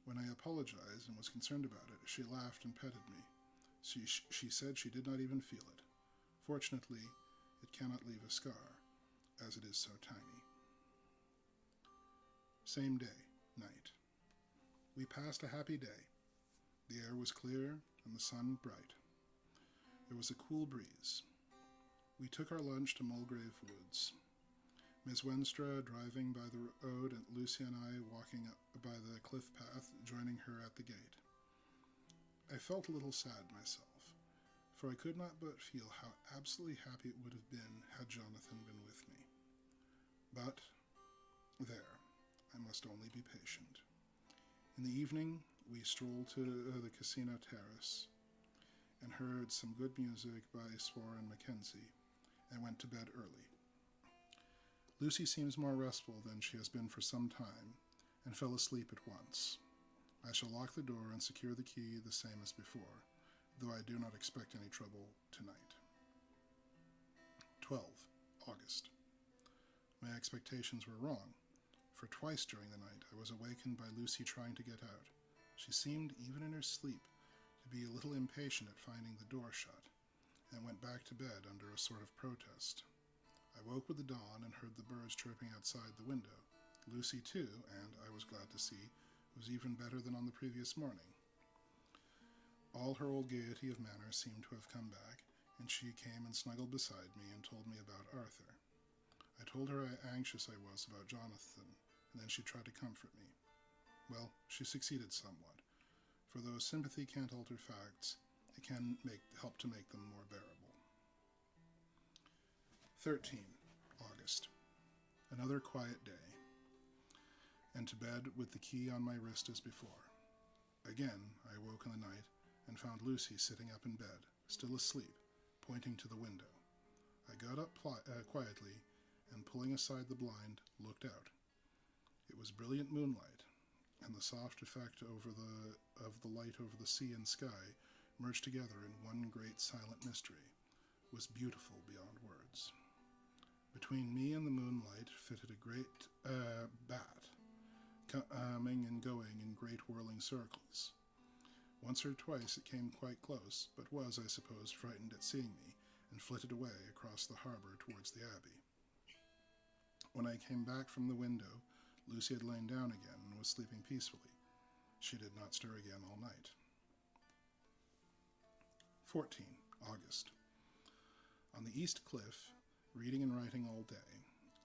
When I apologized and was concerned about it, she laughed and petted me. She said she did not even feel it. Fortunately, it cannot leave a scar, as it is so tiny. Same day, night. We passed a happy day. The air was clear and the sun bright. There was a cool breeze. We took our lunch to Mulgrave Woods. Miss Wenstra driving by the road, and Lucy and I walking up by the cliff path, joining her at the gate. I felt a little sad myself, for I could not but feel how absolutely happy it would have been had Jonathan been with me. But there, I must only be patient. In the evening, we strolled to the casino terrace and heard some good music by Spohr and Mackenzie, and went to bed early. Lucy seems more restful than she has been for some time, and fell asleep at once. I shall lock the door and secure the key the same as before, though I do not expect any trouble tonight. 12. August. My expectations were wrong, for twice during the night I was awakened by Lucy trying to get out. She seemed, even in her sleep, to be a little impatient at finding the door shut, and went back to bed under a sort of protest. I woke with the dawn and heard the birds chirping outside the window. Lucy, too, and, I was glad to see, was even better than on the previous morning. All her old gaiety of manner seemed to have come back, and she came and snuggled beside me and told me about Arthur. I told her how anxious I was about Jonathan, and then she tried to comfort me. Well, she succeeded somewhat, for though sympathy can't alter facts, it can help to make them more bearable. 13. August. Another quiet day. and to bed with the key on my wrist as before. Again, I awoke in the night and found Lucy sitting up in bed, still asleep, pointing to the window. I got up quietly and, pulling aside the blind, looked out. It was brilliant moonlight, and the soft effect of the light over the sea and sky, merged together in one great silent mystery, was beautiful beyond words. Between me and the moonlight fitted a great bat, coming and going in great whirling circles. Once or twice it came quite close, but was, I suppose, frightened at seeing me, and flitted away across the harbour towards the abbey. When I came back from the window, Lucy had lain down again and was sleeping peacefully. She did not stir again all night. 14. August. On the east cliff, reading and writing all day,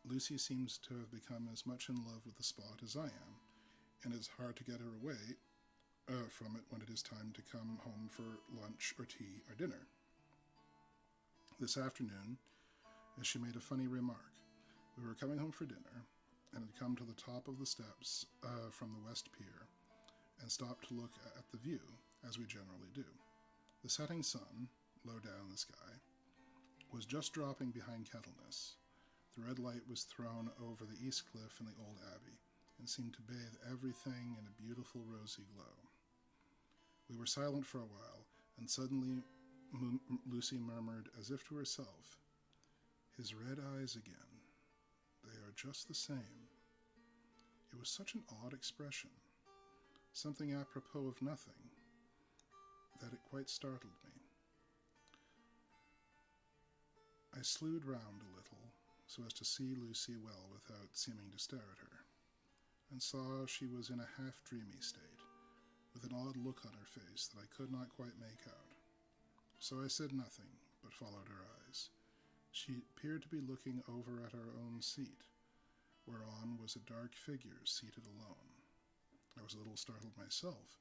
Lucy seems to have become as much in love with the spot as I am, and it is hard to get her away from it when it is time to come home for lunch or tea or dinner. This afternoon, as she made a funny remark, we were coming home for dinner, and had come to the top of the steps from the west pier, and stopped to look at the view, as we generally do. The setting sun, low down in the sky, was just dropping behind Kettleness. The red light was thrown over the east cliff and the old abbey, and seemed to bathe everything in a beautiful rosy glow. We were silent for a while, and suddenly Lucy murmured, as if to herself, "His red eyes again. They are just the same." It was such an odd expression, something apropos of nothing, that it quite startled me. I slewed round a little, so as to see Lucy well without seeming to stare at her, and saw she was in a half-dreamy state, with an odd look on her face that I could not quite make out. So I said nothing, but followed her eyes. She appeared to be looking over at our own seat, whereon was a dark figure seated alone. I was a little startled myself,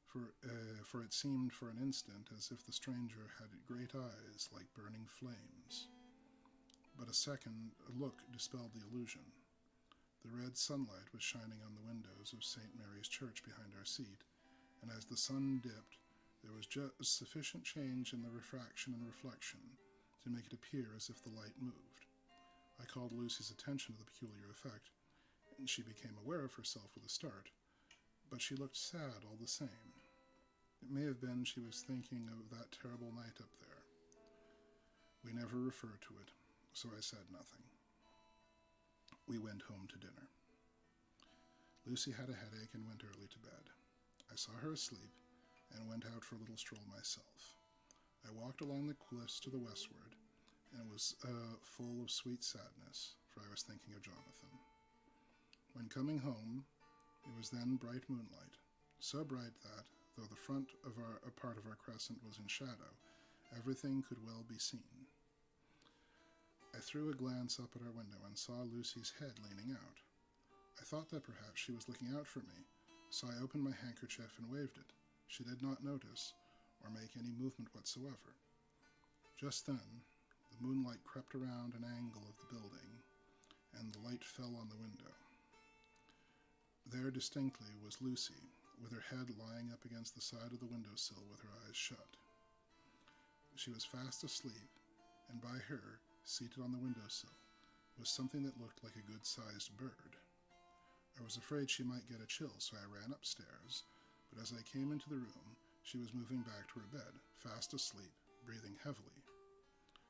for it seemed for an instant as if the stranger had great eyes like burning flames. But a second look dispelled the illusion. The red sunlight was shining on the windows of St. Mary's Church behind our seat, and as the sun dipped, there was just sufficient change in the refraction and reflection to make it appear as if the light moved. I called Lucy's attention to the peculiar effect, and she became aware of herself with a start, but she looked sad all the same. It may have been she was thinking of that terrible night up there. We never referred to it, so I said nothing. We went home to dinner. Lucy had a headache and went early to bed. I saw her asleep, and went out for a little stroll myself. I walked along the cliffs to the westward, and was full of sweet sadness, for I was thinking of Jonathan. When coming home, it was then bright moonlight, so bright that, though the front of a part of our crescent was in shadow, everything could well be seen. I threw a glance up at our window and saw Lucy's head leaning out. I thought that perhaps she was looking out for me, so I opened my handkerchief and waved it. She did not notice, or make any movement whatsoever. Just then, the moonlight crept around an angle of the building, and the light fell on the window. There distinctly was Lucy, with her head lying up against the side of the windowsill with her eyes shut. She was fast asleep, and by her, seated on the windowsill, was something that looked like a good-sized bird. I was afraid she might get a chill, so I ran upstairs, but as I came into the room, she was moving back to her bed, fast asleep, breathing heavily.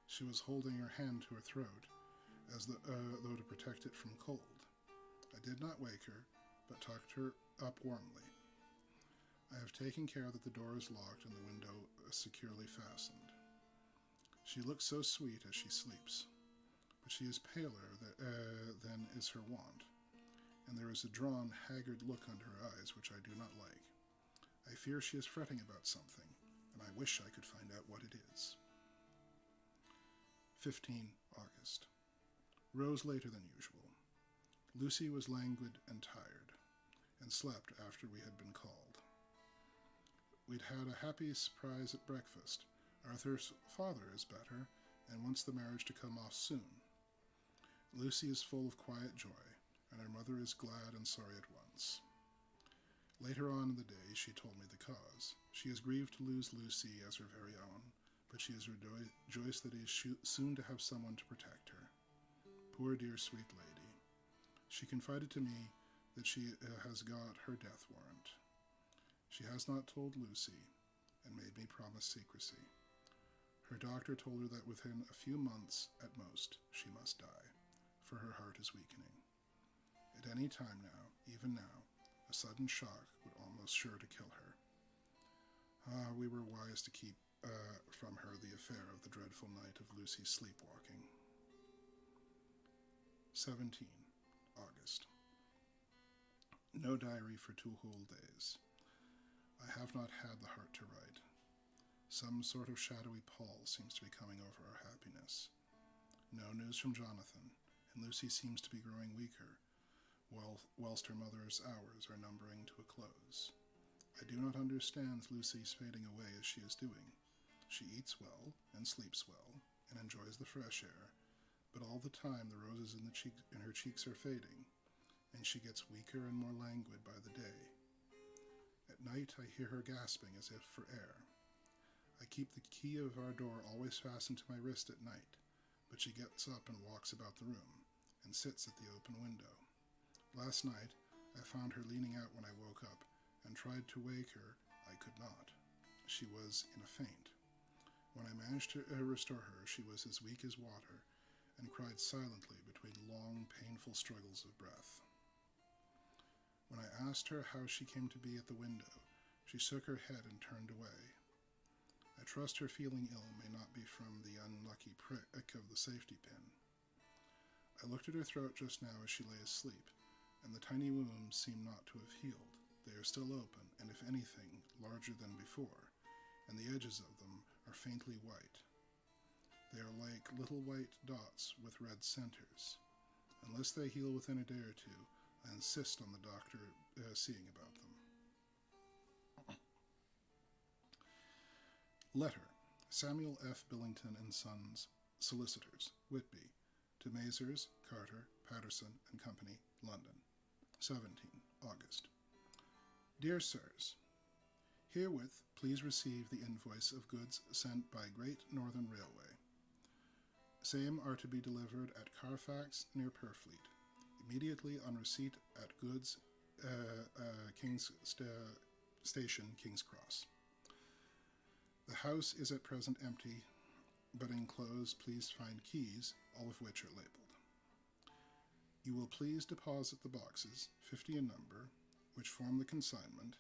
She was holding her hand to her throat, as though to protect it from cold. I did not wake her, but tucked her up warmly. I have taken care that the door is locked and the window securely fastened. She looks so sweet as she sleeps, but she is paler than is her wont, and there is a drawn, haggard look under her eyes which I do not like. I fear she is fretting about something, and I wish I could find out what it is. 15 August. Rose later than usual. Lucy was languid and tired, and slept after we had been called. We'd had a happy surprise at breakfast. Arthur's father is better, and wants the marriage to come off soon. Lucy is full of quiet joy, and her mother is glad and sorry at once. Later on in the day, she told me the cause. She is grieved to lose Lucy as her very own, but she is rejoiced that he is soon to have someone to protect her. Poor dear sweet lady. She confided to me that she has got her death warrant. She has not told Lucy, and made me promise secrecy. Her doctor told her that within a few months, at most, she must die, for her heart is weakening. At any time now, even now, a sudden shock would almost sure to kill her. We were wise to keep from her the affair of the dreadful night of Lucy's sleepwalking. 17 August. No diary for 2 whole days. I have not had the heart to write. Some sort of shadowy pall seems to be coming over our happiness. No news from Jonathan, and Lucy seems to be growing weaker, whilst her mother's hours are numbering to a close. I do not understand Lucy's fading away as she is doing. She eats well, and sleeps well, and enjoys the fresh air, but all the time the roses in her cheeks are fading, and she gets weaker and more languid by the day. At night I hear her gasping as if for air. I keep the key of our door always fastened to my wrist at night, but she gets up and walks about the room, and sits at the open window. Last night I found her leaning out when I woke up, and tried to wake her. I could not. She was in a faint. When I managed to restore her, she was as weak as water, and cried silently between long, painful struggles of breath. When I asked her how she came to be at the window, she shook her head and turned away. I trust her feeling ill may not be from the unlucky prick of the safety pin. I looked at her throat just now as she lay asleep, and the tiny wounds seem not to have healed. They are still open, and if anything, larger than before, and the edges of them are faintly white. They are like little white dots with red centers. Unless they heal within a day or two, I insist on the doctor seeing about them. Letter. Samuel F. Billington and Sons, Solicitors, Whitby, to Mazers, Carter, Patterson and Company, London. 17 August. Dear Sirs, herewith please receive the invoice of goods sent by Great Northern Railway. Same are to be delivered at Carfax near Purfleet, immediately on receipt at goods King's Station, King's Cross. The house is at present empty, but enclosed please find keys, all of which are labeled. You will please deposit the boxes, 50 in number, which form the consignment,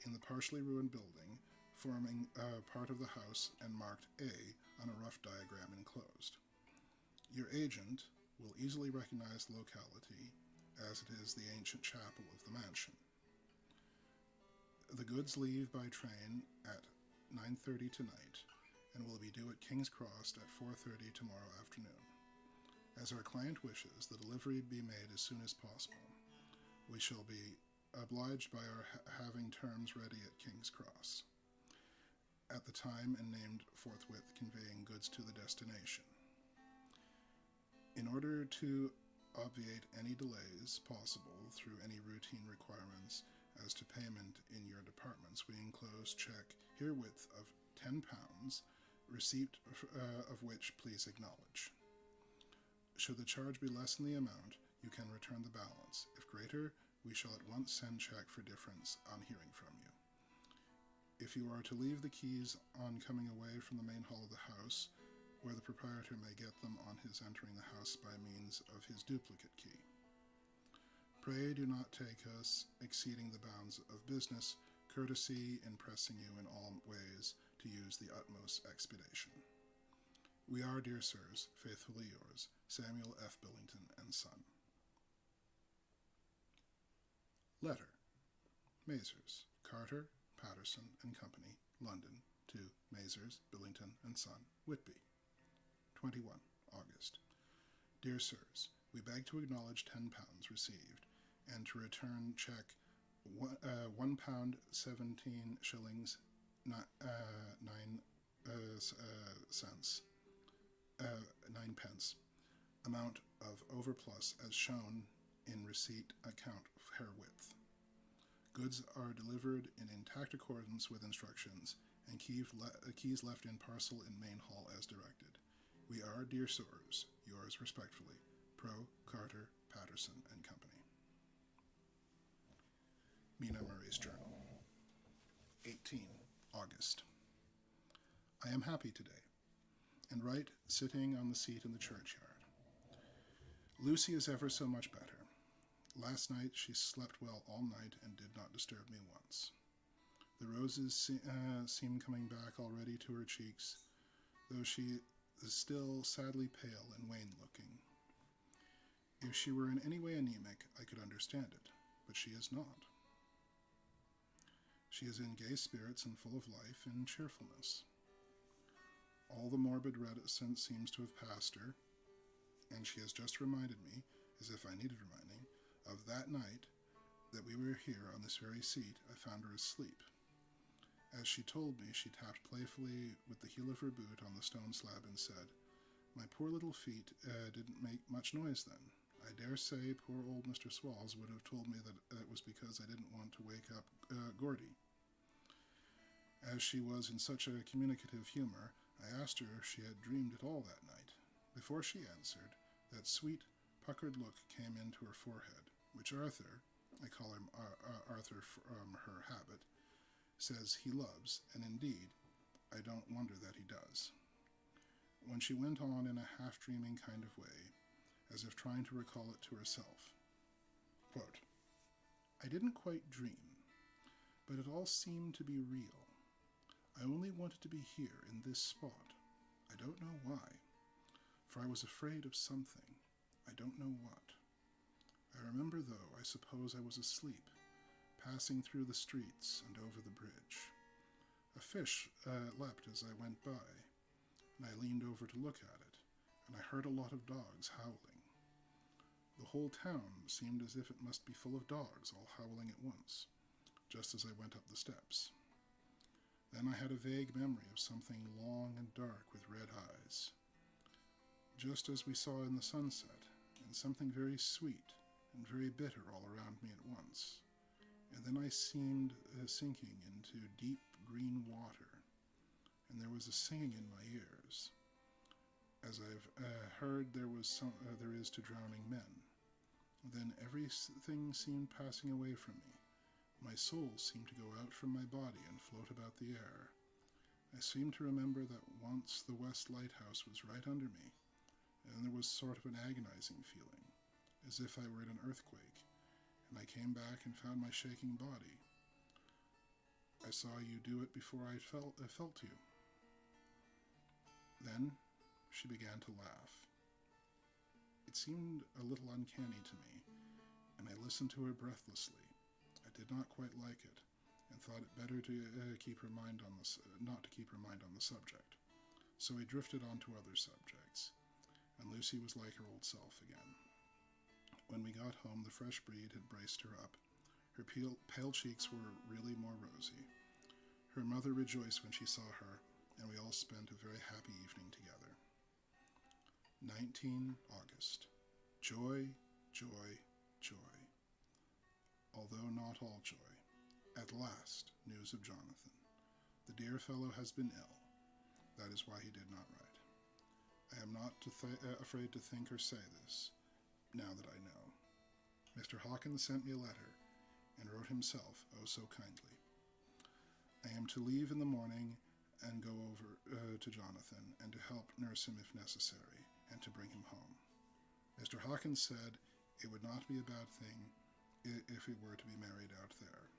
in the partially ruined building, forming part of the house and marked A on a rough diagram enclosed. Your agent will easily recognize the locality, as it is the ancient chapel of the mansion. The goods leave by train at 9:30 tonight, and will be due at King's Cross at 4:30 tomorrow afternoon. As our client wishes the delivery be made as soon as possible, we shall be obliged by our having terms ready at King's Cross at the time and named forthwith conveying goods to the destination. In order to obviate any delays possible through any routine requirements as to payment in your departments, we enclose check herewith of £10, receipt of which please acknowledge. Should the charge be less than the amount, you can return the balance. If greater, we shall at once send check for difference on hearing from you. If you are to leave the keys on coming away from the main hall of the house, where the proprietor may get them on his entering the house by means of his duplicate key. Pray do not take us exceeding the bounds of business, courtesy in pressing you in all ways to use the utmost expedition. We are, dear sirs, faithfully yours, Samuel F. Billington and Son. Letter. Mazers, Carter, Patterson and Company, London, to Mazers, Billington and Son, Whitby. 21 August. Dear sirs, we beg to acknowledge £10 received, and to return check £1 17 shillings 9 pence, amount of overplus as shown in receipt account herewith. Goods are delivered in intact accordance with instructions, and keys left in parcel in main hall as directed. We are, dear sirs, yours respectfully, Pro. Carter, Patterson and Company. Mina Murray's Journal. 18 August. I am happy today, and write sitting on the seat in the churchyard. Lucy is ever so much better. Last night she slept well all night and did not disturb me once. The roses seem coming back already to her cheeks, though she is still sadly pale and wan-looking. If she were in any way anemic, I could understand it, but she is not. She is in gay spirits and full of life and cheerfulness. All the morbid reticence seems to have passed her, and she has just reminded me, as if I needed reminding, of that night that we were here on this very seat. I found her asleep. As she told me, she tapped playfully with the heel of her boot on the stone slab and said, "My poor little feet didn't make much noise then. I dare say poor old Mr. Swalls would have told me that it was because I didn't want to wake up Gordy." As she was in such a communicative humor, I asked her if she had dreamed at all that night. Before she answered, that sweet, puckered look came into her forehead, which Arthur, I call him Arthur from her habit, says he loves, and indeed, I don't wonder that he does. When she went on in a half-dreaming kind of way, as if trying to recall it to herself, quote, "I didn't quite dream, but it all seemed to be real. I only wanted to be here in this spot. I don't know why, for I was afraid of something. I don't know what. I remember, though, I suppose I was asleep, passing through the streets and over the bridge. A fish leapt as I went by, and I leaned over to look at it, and I heard a lot of dogs howling. The whole town seemed as if it must be full of dogs all howling at once, just as I went up the steps. Then I had a vague memory of something long and dark with red eyes, just as we saw in the sunset, and something very sweet and very bitter all around me at once. And then I seemed sinking into deep green water, and there was a singing in my ears, as I've heard there is to drowning men. Then everything seemed passing away from me. My soul seemed to go out from my body and float about the air. I seem to remember that once the West Lighthouse was right under me, and there was sort of an agonizing feeling, as if I were in an earthquake, and I came back and found my shaking body. I saw you do it before I felt you." Then she began to laugh. It seemed a little uncanny to me, and I listened to her breathlessly. I did not quite like it, and thought it better to not to keep her mind on the subject. So we drifted on to other subjects, and Lucy was like her old self again. When we got home, the fresh breed had braced her up. Her pale cheeks were really more rosy. Her mother rejoiced when she saw her, and we all spent a very happy evening together. 19 August. Joy, joy, joy. Although not all joy. At last, news of Jonathan. The dear fellow has been ill. That is why he did not write. I am not afraid to think or say this, now that I know. Mr. Hawkins sent me a letter, and wrote himself, oh so kindly. I am to leave in the morning and go over to Jonathan, and to help nurse him if necessary, and to bring him home. Mr. Hawkins said it would not be a bad thing if he were to be married out there.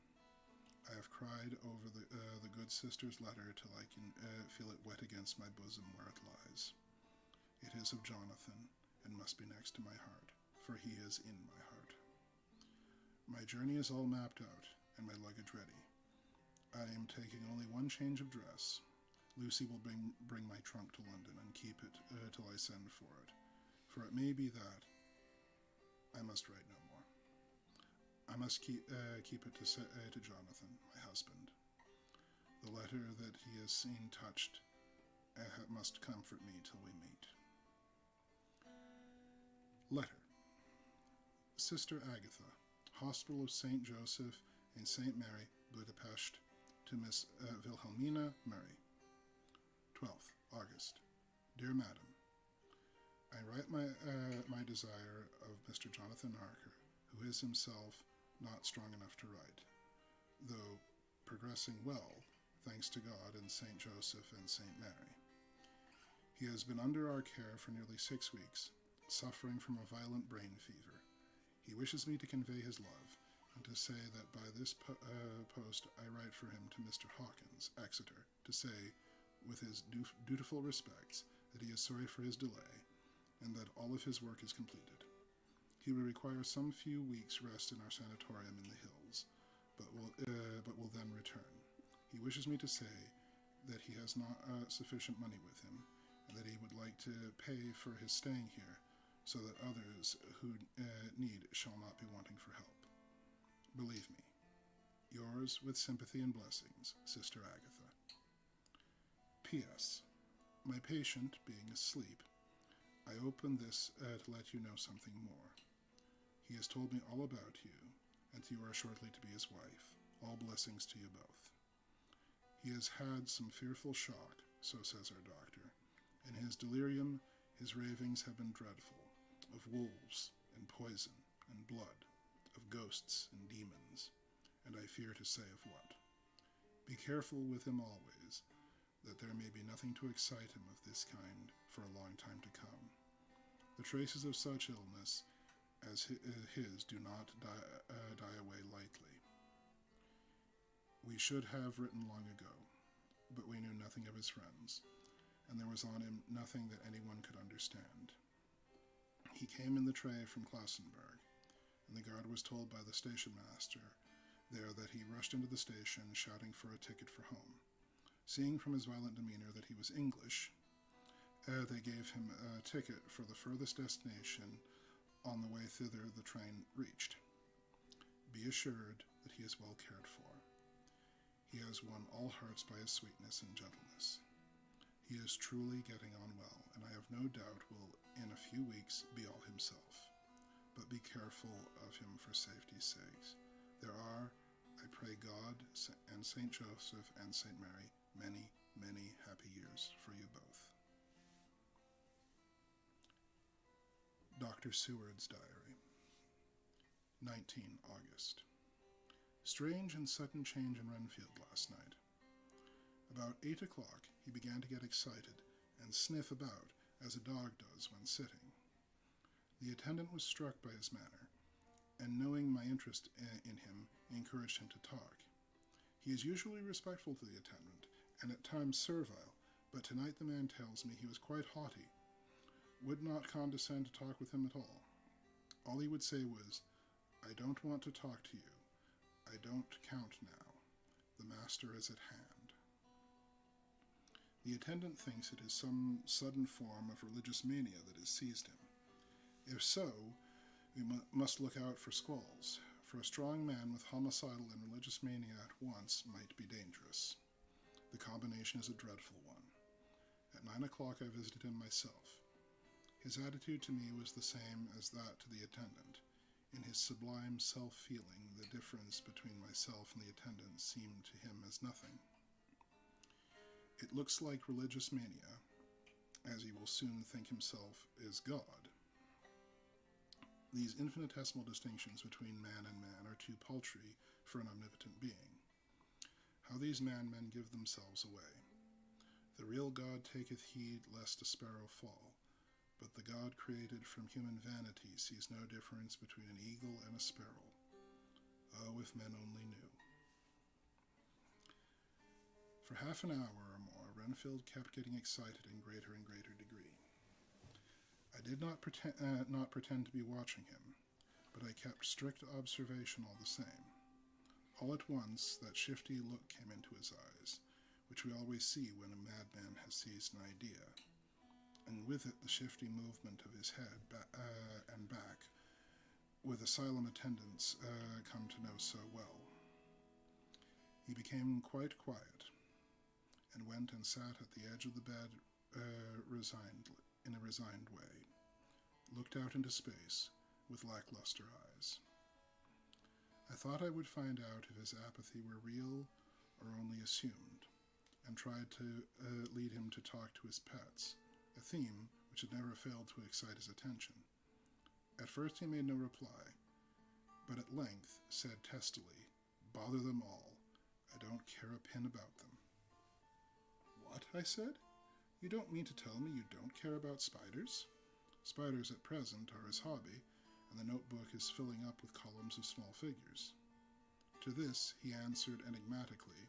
I have cried over the good sister's letter till I can feel it wet against my bosom where it lies. It is of Jonathan, and must be next to my heart, for he is in my heart. My journey is all mapped out, and my luggage ready. I am taking only one change of dress. Lucy will bring my trunk to London and keep it till I send for it, for it may be that I must write no more. I must keep it to Jonathan, my husband. The letter that he has seen touched must comfort me till we meet. Letter. Sister Agatha, Hospital of St. Joseph and St. Mary, Budapest, to Miss Wilhelmina Murray. 12th August. Dear Madam, I write my desire of Mr. Jonathan Harker, who is himself not strong enough to write, though progressing well, thanks to God and St. Joseph and St. Mary. He has been under our care for nearly 6 weeks, suffering from a violent brain fever. He wishes me to convey his love, and to say that by this post I write for him to Mr. Hawkins, Exeter, to say, with his dutiful respects, that he is sorry for his delay, and that all of his work is completed. He will require some few weeks' rest in our sanatorium in the hills, but will then return. He wishes me to say that he has not sufficient money with him, and that he would like to pay for his staying here, so that others who need shall not be wanting for help. Believe me, yours with sympathy and blessings, Sister Agatha. P.S. My patient being asleep, I open this to let you know something more. He has told me all about you, and you are shortly to be his wife. All blessings to you both. He has had some fearful shock, so says our doctor. In his delirium, his ravings have been dreadful, of wolves and poison and blood, of ghosts and demons, and I fear to say of what. Be careful with him always, that there may be nothing to excite him of this kind for a long time to come. The traces of such illness as his do not die away lightly. We should have written long ago, but we knew nothing of his friends, and there was on him nothing that anyone could understand. He came in the tray from Klassenburg, and the guard was told by the station master there that he rushed into the station shouting for a ticket for home. Seeing from his violent demeanor that he was English, they gave him a ticket for the furthest destination. On the way thither the train reached. Be assured that he is well cared for. He has won all hearts by his sweetness and gentleness. He is truly getting on well, and I have no doubt will in a few weeks be all himself. But be careful of him for safety's sakes. There are, I pray God and St. Joseph and St. Mary, many, many happy years for you both. Dr. Seward's Diary, 19 August. Strange and sudden change in Renfield last night. About 8 o'clock he began to get excited and sniff about as a dog does when sitting. The attendant was struck by his manner, and knowing my interest in him, encouraged him to talk. He is usually respectful to the attendant, and at times servile, but tonight the man tells me he was quite haughty, would not condescend to talk with him at all. All he would say was, "I don't want to talk to you. I don't count now. The master is at hand." The attendant thinks it is some sudden form of religious mania that has seized him. If so, we must look out for squalls, for a strong man with homicidal and religious mania at once might be dangerous. The combination is a dreadful one. At 9 o'clock I visited him myself. His attitude to me was the same as that to the attendant. In his sublime self-feeling, the difference between myself and the attendant seemed to him as nothing. It looks like religious mania, as he will soon think himself is God. These infinitesimal distinctions between man and man are too paltry for an omnipotent being. How these man-men give themselves away. The real God taketh heed lest a sparrow fall, but the God created from human vanity sees no difference between an eagle and a sparrow. Oh, if men only knew. For half an hour or more, Renfield kept getting excited in greater and greater degree. I did not pretend to be watching him, but I kept strict observation all the same. All at once, that shifty look came into his eyes, which we always see when a madman has seized an idea, and with it the shifty movement of his head and back, with asylum attendants come to know so well. He became quite quiet, and went and sat at the edge of the bed in a resigned way, looked out into space, with lackluster eyes. I thought I would find out if his apathy were real or only assumed, and tried to lead him to talk to his pets, a theme which had never failed to excite his attention. At first he made no reply, but at length said testily, "Bother them all. I don't care a pin about them." "What?" I said. "You don't mean to tell me you don't care about spiders?" Spiders at present are his hobby, and the notebook is filling up with columns of small figures. To this he answered enigmatically,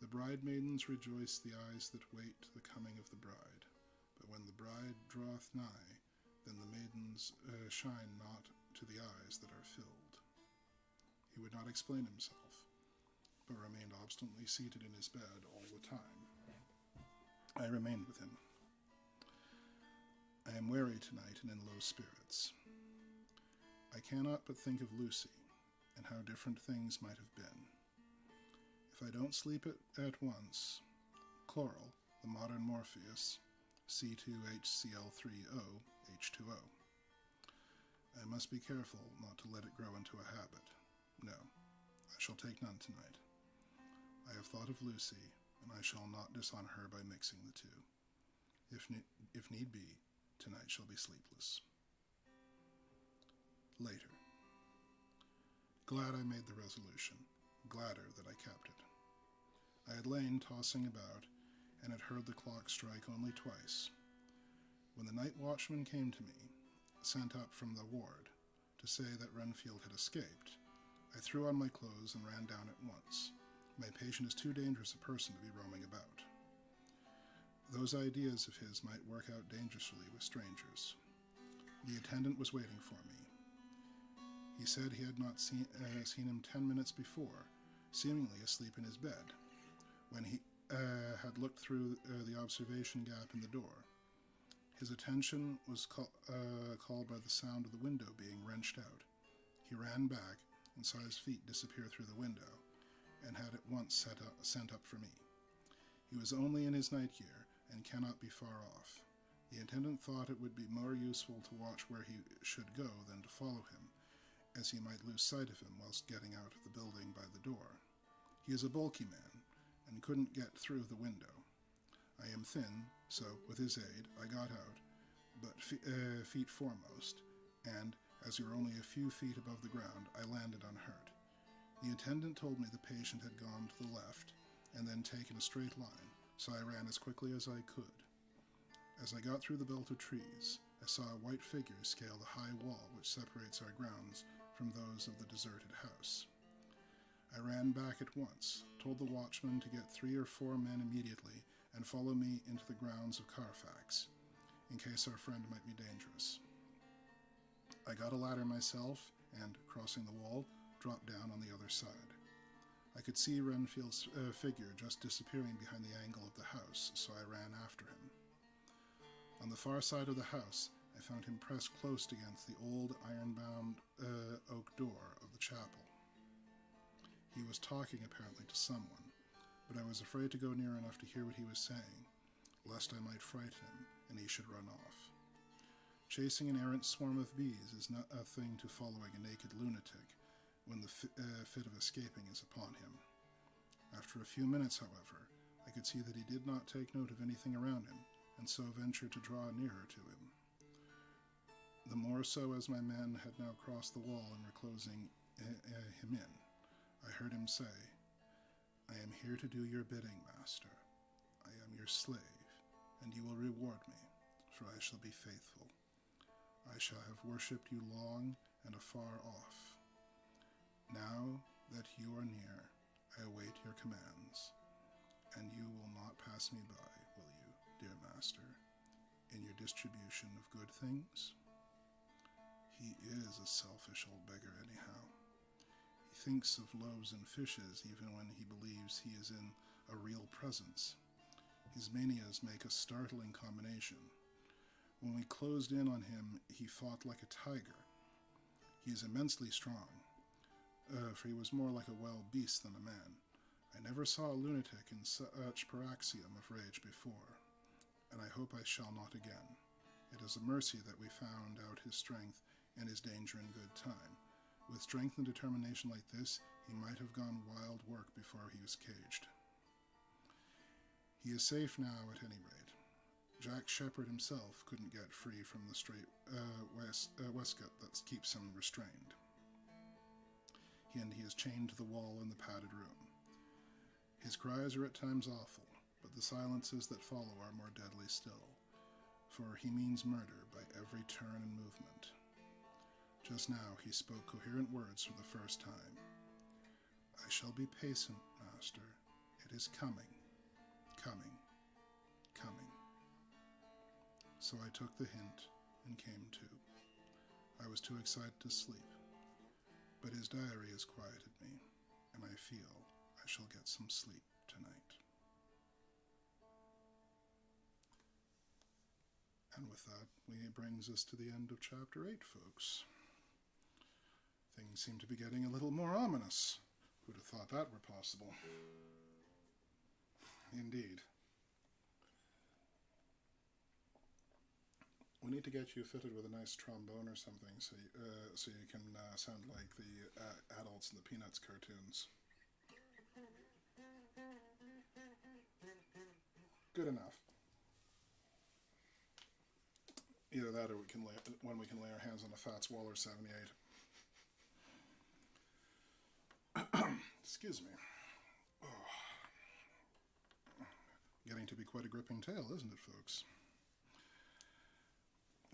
"The bridemaidens rejoice the eyes that wait the coming of the bride, but when the bride draweth nigh, then the maidens shine not to the eyes that are filled." He would not explain himself, but remained obstinately seated in his bed all the time. I remained with him. I am wary tonight and in low spirits. I cannot but think of Lucy, and how different things might have been. If I don't sleep at once, chloral, the modern Morpheus, C2HCl3O, H2O. I must be careful not to let it grow into a habit. No, I shall take none tonight. I have thought of Lucy, and I shall not dishonor her by mixing the two. If need be, tonight shall be sleepless. Later. Glad I made the resolution, gladder that I kept it. I had lain tossing about, and had heard the clock strike only twice. When the night watchman came to me, sent up from the ward, to say that Renfield had escaped, I threw on my clothes and ran down at once. My patient is too dangerous a person to be roaming about. Those ideas of his might work out dangerously with strangers. The attendant was waiting for me. He said he had not seen him 10 minutes before, seemingly asleep in his bed, when he had looked through the observation gap in the door. His attention was called by the sound of the window being wrenched out. He ran back and saw his feet disappear through the window, and had at once sent up for me. He was only in his night gear, and cannot be far off. The attendant thought it would be more useful to watch where he should go than to follow him, as he might lose sight of him whilst getting out of the building by the door. He is a bulky man, and couldn't get through the window. I am thin, so, with his aid, I got out, but feet foremost, and, as we were only a few feet above the ground, I landed unhurt. The attendant told me the patient had gone to the left, and then taken a straight line, so I ran as quickly as I could. As I got through the belt of trees, I saw a white figure scale the high wall which separates our grounds from those of the deserted house. I ran back at once, told the watchman to get 3 or 4 men immediately and follow me into the grounds of Carfax, in case our friend might be dangerous. I got a ladder myself and, crossing the wall, dropped down on the other side. I could see Renfield's figure just disappearing behind the angle of the house, so I ran after him. On the far side of the house, I found him pressed close against the old iron-bound oak door of the chapel. He was talking apparently to someone, but I was afraid to go near enough to hear what he was saying, lest I might frighten him and he should run off. Chasing an errant swarm of bees is not a thing to following a naked lunatic when the fit of escaping is upon him. After a few minutes, however, I could see that he did not take note of anything around him, and so ventured to draw nearer to him. The more so as my men had now crossed the wall and were closing him in. I heard him say, "I am here to do your bidding, master. I am your slave, and you will reward me, for I shall be faithful. I shall have worshipped you long and afar off. Now that you are near, I await your commands, and you will not pass me by, will you, dear master, in your distribution of good things?" He is a selfish old beggar anyhow. He thinks of loaves and fishes even when he believes he is in a real presence. His manias make a startling combination. When we closed in on him, he fought like a tiger. He is immensely strong, for he was more like a wild beast than a man. I never saw a lunatic in such paroxysm of rage before, and I hope I shall not again. It is a mercy that we found out his strength and his danger in good time. With strength and determination like this, he might have gone wild work before he was caged. He is safe now, at any rate. Jack Shepherd himself couldn't get free from the strait waistcoat that keeps him restrained. And he is chained to the wall in the padded room. His cries are at times awful, but the silences that follow are more deadly still, for he means murder by every turn and movement. Just now he spoke coherent words for the first time. "I shall be patient, master. It is coming, coming, coming." So I took the hint and came to. I was too excited to sleep, but his diary has quieted me, and I feel I shall get some sleep tonight. And with that, it brings us to the end of Chapter 8, folks. Things seem to be getting a little more ominous. Who'd have thought that were possible? Indeed. We need to get you fitted with a nice trombone or something so you can sound like the adults in the Peanuts cartoons. Good enough. Either that or we can lay our hands on a Fats Waller 78. Excuse me. Oh. Getting to be quite a gripping tale, isn't it, folks?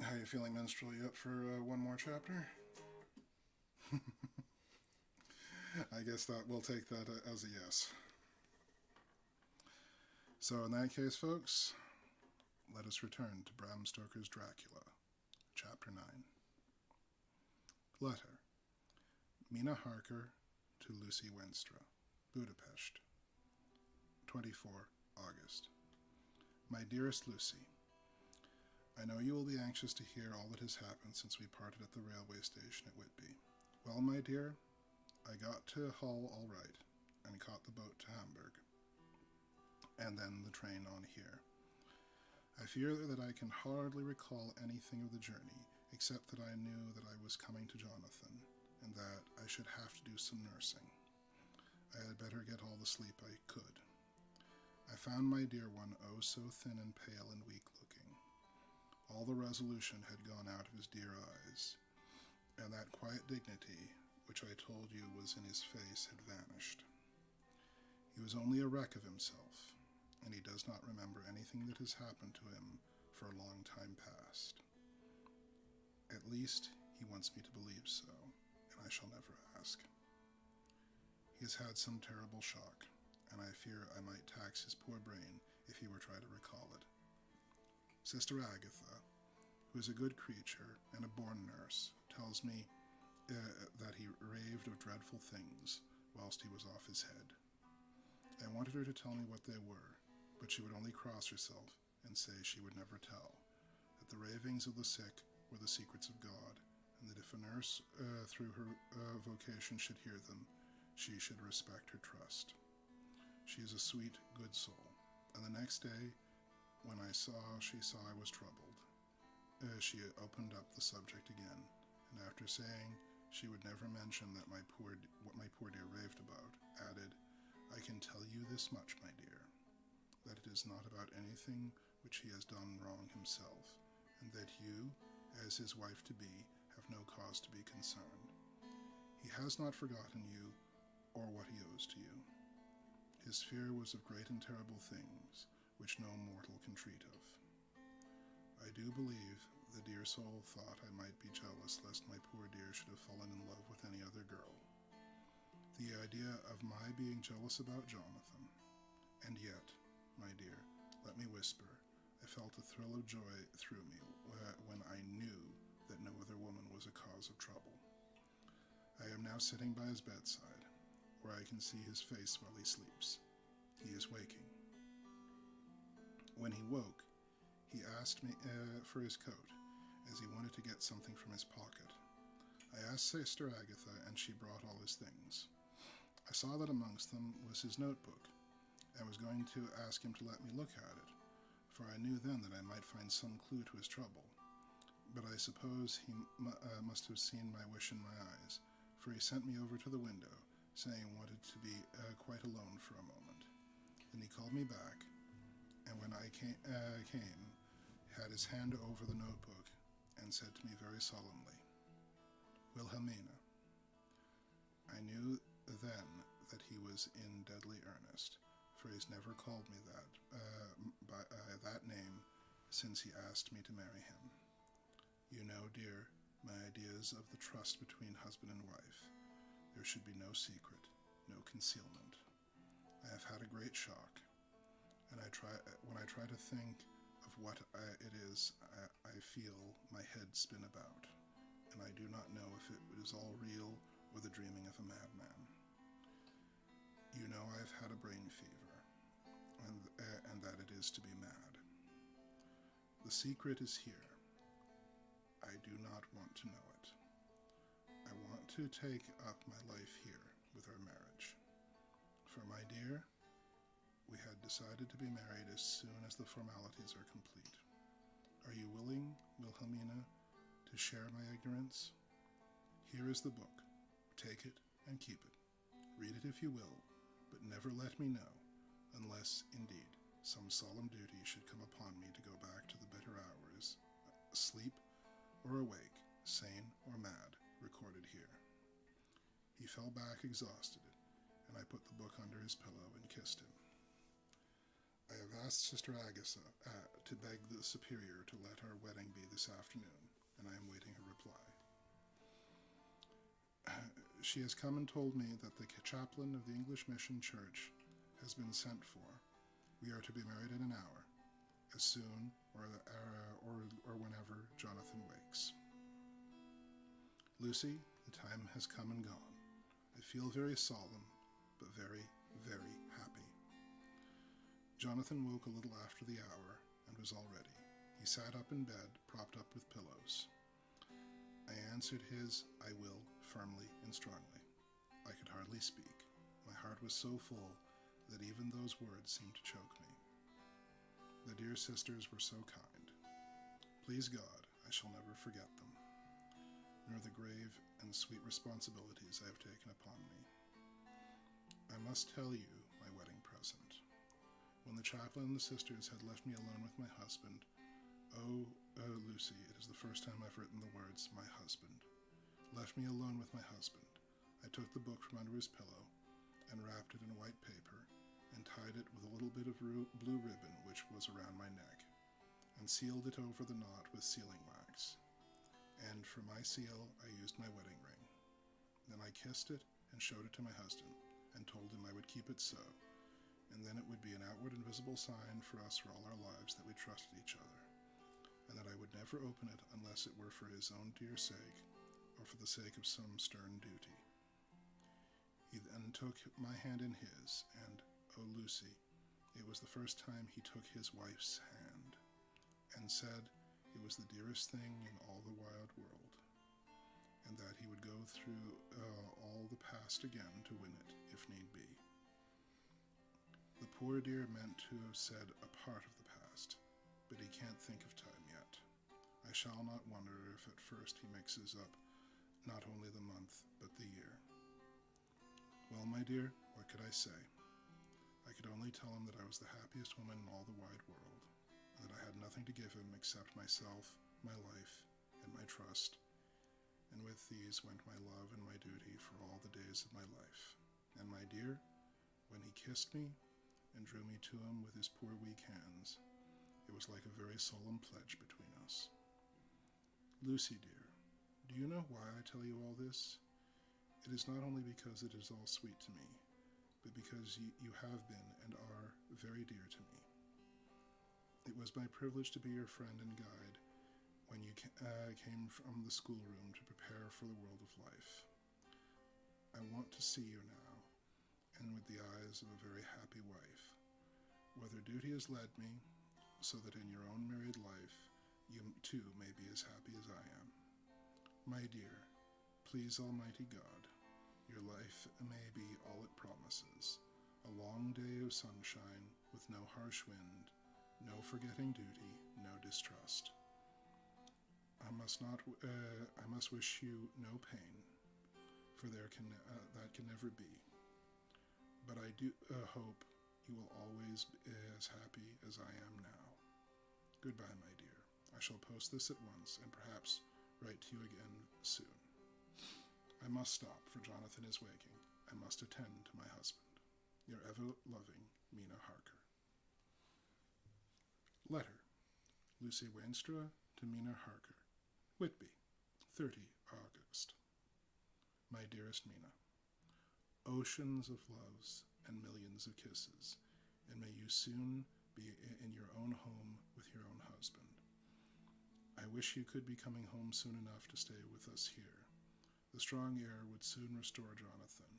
How are you feeling, minstrel? You up for one more chapter? I guess that we'll take that as a yes. So in that case, folks, let us return to Bram Stoker's Dracula, Chapter 9. Letter. Mina Harker to Lucy Wenstra, Budapest, 24 August. My dearest Lucy, I know you will be anxious to hear all that has happened since we parted at the railway station at Whitby. Well, my dear, I got to Hull all right, and caught the boat to Hamburg, and then the train on here. I fear that I can hardly recall anything of the journey, except that I knew that I was coming to Jonathan, and that I should have to do some nursing. I had better get all the sleep I could. I found my dear one oh so thin and pale and weak-looking. All the resolution had gone out of his dear eyes, and that quiet dignity, which I told you was in his face, had vanished. He was only a wreck of himself, and he does not remember anything that has happened to him for a long time past. At least, he wants me to believe so, and I shall never ask. He has had some terrible shock, and I fear I might tax his poor brain if he were to try to recall it. Sister Agatha, who is a good creature and a born nurse, tells me that he raved of dreadful things whilst he was off his head. I wanted her to tell me what they were, but she would only cross herself and say she would never tell, that the ravings of the sick were the secrets of God, and that if a nurse through her vocation should hear them, she should respect her trust. She is a sweet, good soul, and the next day, when she saw I was troubled, she opened up the subject again, and after saying she would never mention what my poor dear raved about, added, I can tell you this much, my dear, that it is not about anything which he has done wrong himself, and that you, as his wife-to-be, have no cause to be concerned. He has not forgotten you or what he owes to you. His fear was of great and terrible things, which no mortal can treat of. I do believe the dear soul thought I might be jealous lest my poor dear should have fallen in love with any other girl. The idea of my being jealous about Jonathan. And yet, my dear, let me whisper, I felt a thrill of joy through me when I knew that no other woman was a cause of trouble. I am now sitting by his bedside, where I can see his face while he sleeps. He is waking. When he woke, he asked me for his coat, as he wanted to get something from his pocket. I asked Sister Agatha, and she brought all his things. I saw that amongst them was his notebook, and was going to ask him to let me look at it, for I knew then that I might find some clue to his trouble. but I suppose he must have seen my wish in my eyes, for he sent me over to the window, saying he wanted to be quite alone for a moment. Then he called me back, and when I came, had his hand over the notebook, and said to me very solemnly, "Wilhelmina." I knew then that he was in deadly earnest, for he's never called me that by that name since he asked me to marry him. You know, dear, my ideas of the trust between husband and wife. There should be no secret, no concealment. I have had a great shock, and when I try to think of what it is I feel my head spin about, and I do not know if it is all real or the dreaming of a madman. You know I have had a brain fever, and that it is to be mad. The secret is here. I do not want to know it. I want to take up my life here with our marriage. For my dear, we had decided to be married as soon as the formalities are complete. Are you willing, Wilhelmina, to share my ignorance? Here is the book. Take it and keep it. Read it if you will, but never let me know, unless, indeed, some solemn duty should come upon me to go back to the better hours, asleep or awake, sane or mad, recorded here. He fell back exhausted, and I put the book under his pillow and kissed him. I have asked Sister Agatha to beg the Superior to let our wedding be this afternoon, and I am waiting her reply. She has come and told me that the chaplain of the English Mission Church has been sent for. We are to be married in an hour, as soon or whenever Jonathan wakes. Lucy, the time has come and gone. I feel very solemn, but very, very happy. Jonathan woke a little after the hour and was all ready. He sat up in bed, propped up with pillows. I answered his "I will" firmly and strongly. I could hardly speak. My heart was so full that even those words seemed to choke me. The dear sisters were so kind. Please God, I shall never forget them, nor the grave and sweet responsibilities I have taken upon me. I must tell you my wedding present. When the chaplain and the sisters had left me alone with my husband, oh, Lucy, it is the first time I've written the words, my husband. Left me alone with my husband. I took the book from under his pillow and wrapped it in white paper and tied it with a little bit of blue ribbon which was around my neck, and sealed it over the knot with sealing wax. And for my seal I used my wedding ring. Then I kissed it and showed it to my husband, and told him I would keep it so, and then it would be an outward and visible sign for us for all our lives that we trusted each other, and that I would never open it unless it were for his own dear sake, or for the sake of some stern duty. He then took my hand in his, and, oh Lucy, it was the first time he took his wife's hand, and said it was the dearest thing in all the wide world, and that he would go through all the past again to win it, if need be. The poor dear meant to have said a part of the past, but he can't think of time yet. I shall not wonder if at first he mixes up not only the month, but the year. Well, my dear, what could I say? I could only tell him that I was the happiest woman in all the wide world, and that I had nothing to give him except myself, my life, and my trust, and with these went my love and my duty for all the days of my life. And my dear, when he kissed me and drew me to him with his poor weak hands, it was like a very solemn pledge between us. Lucy, dear, do you know why I tell you all this? It is not only because it is all sweet to me, but because you have been and are very dear to me. It was my privilege to be your friend and guide when you came from the schoolroom to prepare for the world of life. I want to see you now, and with the eyes of a very happy wife, whither duty has led me, so that in your own married life you too may be as happy as I am. My dear, please Almighty God, your life may be all it promises, a long day of sunshine with no harsh wind, no forgetting duty, no distrust. I must wish you no pain, for that can never be. But I do hope you will always be as happy as I am now. Goodbye, my dear. I shall post this at once, and perhaps write to you again soon. I must stop, for Jonathan is waking. I must attend to my husband. Your ever-loving Mina Harker. Letter. Lucy Wainstra to Mina Harker. Whitby, 30 August. My dearest Mina, oceans of loves and millions of kisses, and may you soon be in your own home with your own husband. I wish you could be coming home soon enough to stay with us here. The strong air would soon restore Jonathan.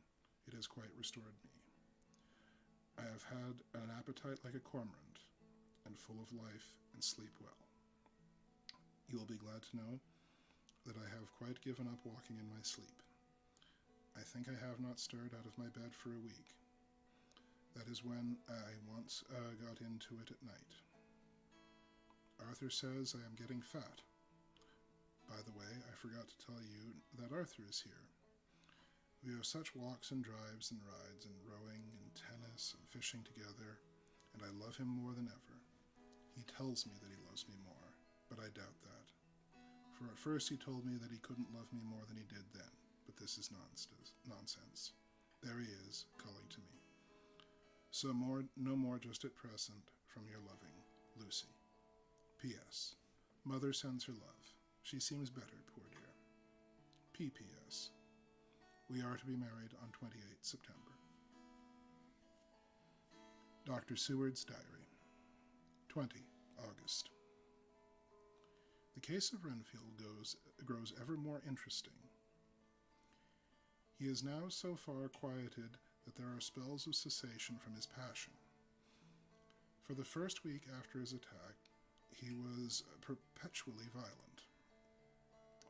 It has quite restored me. I have had an appetite like a cormorant, and full of life, and sleep well. You will be glad to know that I have quite given up walking in my sleep. I think I have not stirred out of my bed for a week. That is when I once got into it at night. Arthur says I am getting fat. By the way, I forgot to tell you that Arthur is here. We have such walks and drives and rides and rowing and tennis and fishing together, and I love him more than ever. He tells me that he loves me more, but I doubt that. For at first he told me that he couldn't love me more than he did then, but this is nonsense. There he is, calling to me. So no more just at present, from your loving Lucy. P.S. Mother sends her love. She seems better, poor dear. P.P.S. We are to be married on 28th September. Dr. Seward's Diary, 20 August. The case of Renfield grows ever more interesting. He is now so far quieted that there are spells of cessation from his passion. For the first week after his attack, he was perpetually violent.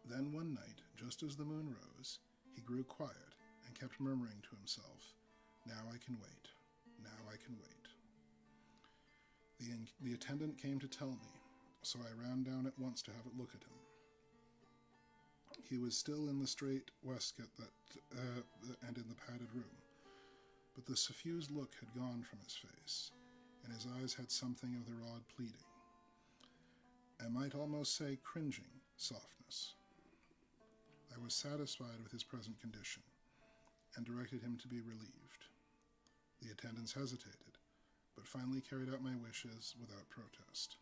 Then one night, just as the moon rose, he grew quiet and kept murmuring to himself, "Now I can wait. Now I can wait." The attendant came to tell me, so I ran down at once to have a look at him. He was still in the straight waistcoat and in the padded room, but the suffused look had gone from his face, and his eyes had something of their odd pleading. I might almost say cringing softness. I was satisfied with his present condition, and directed him to be relieved. The attendants hesitated, but finally carried out my wishes without protest.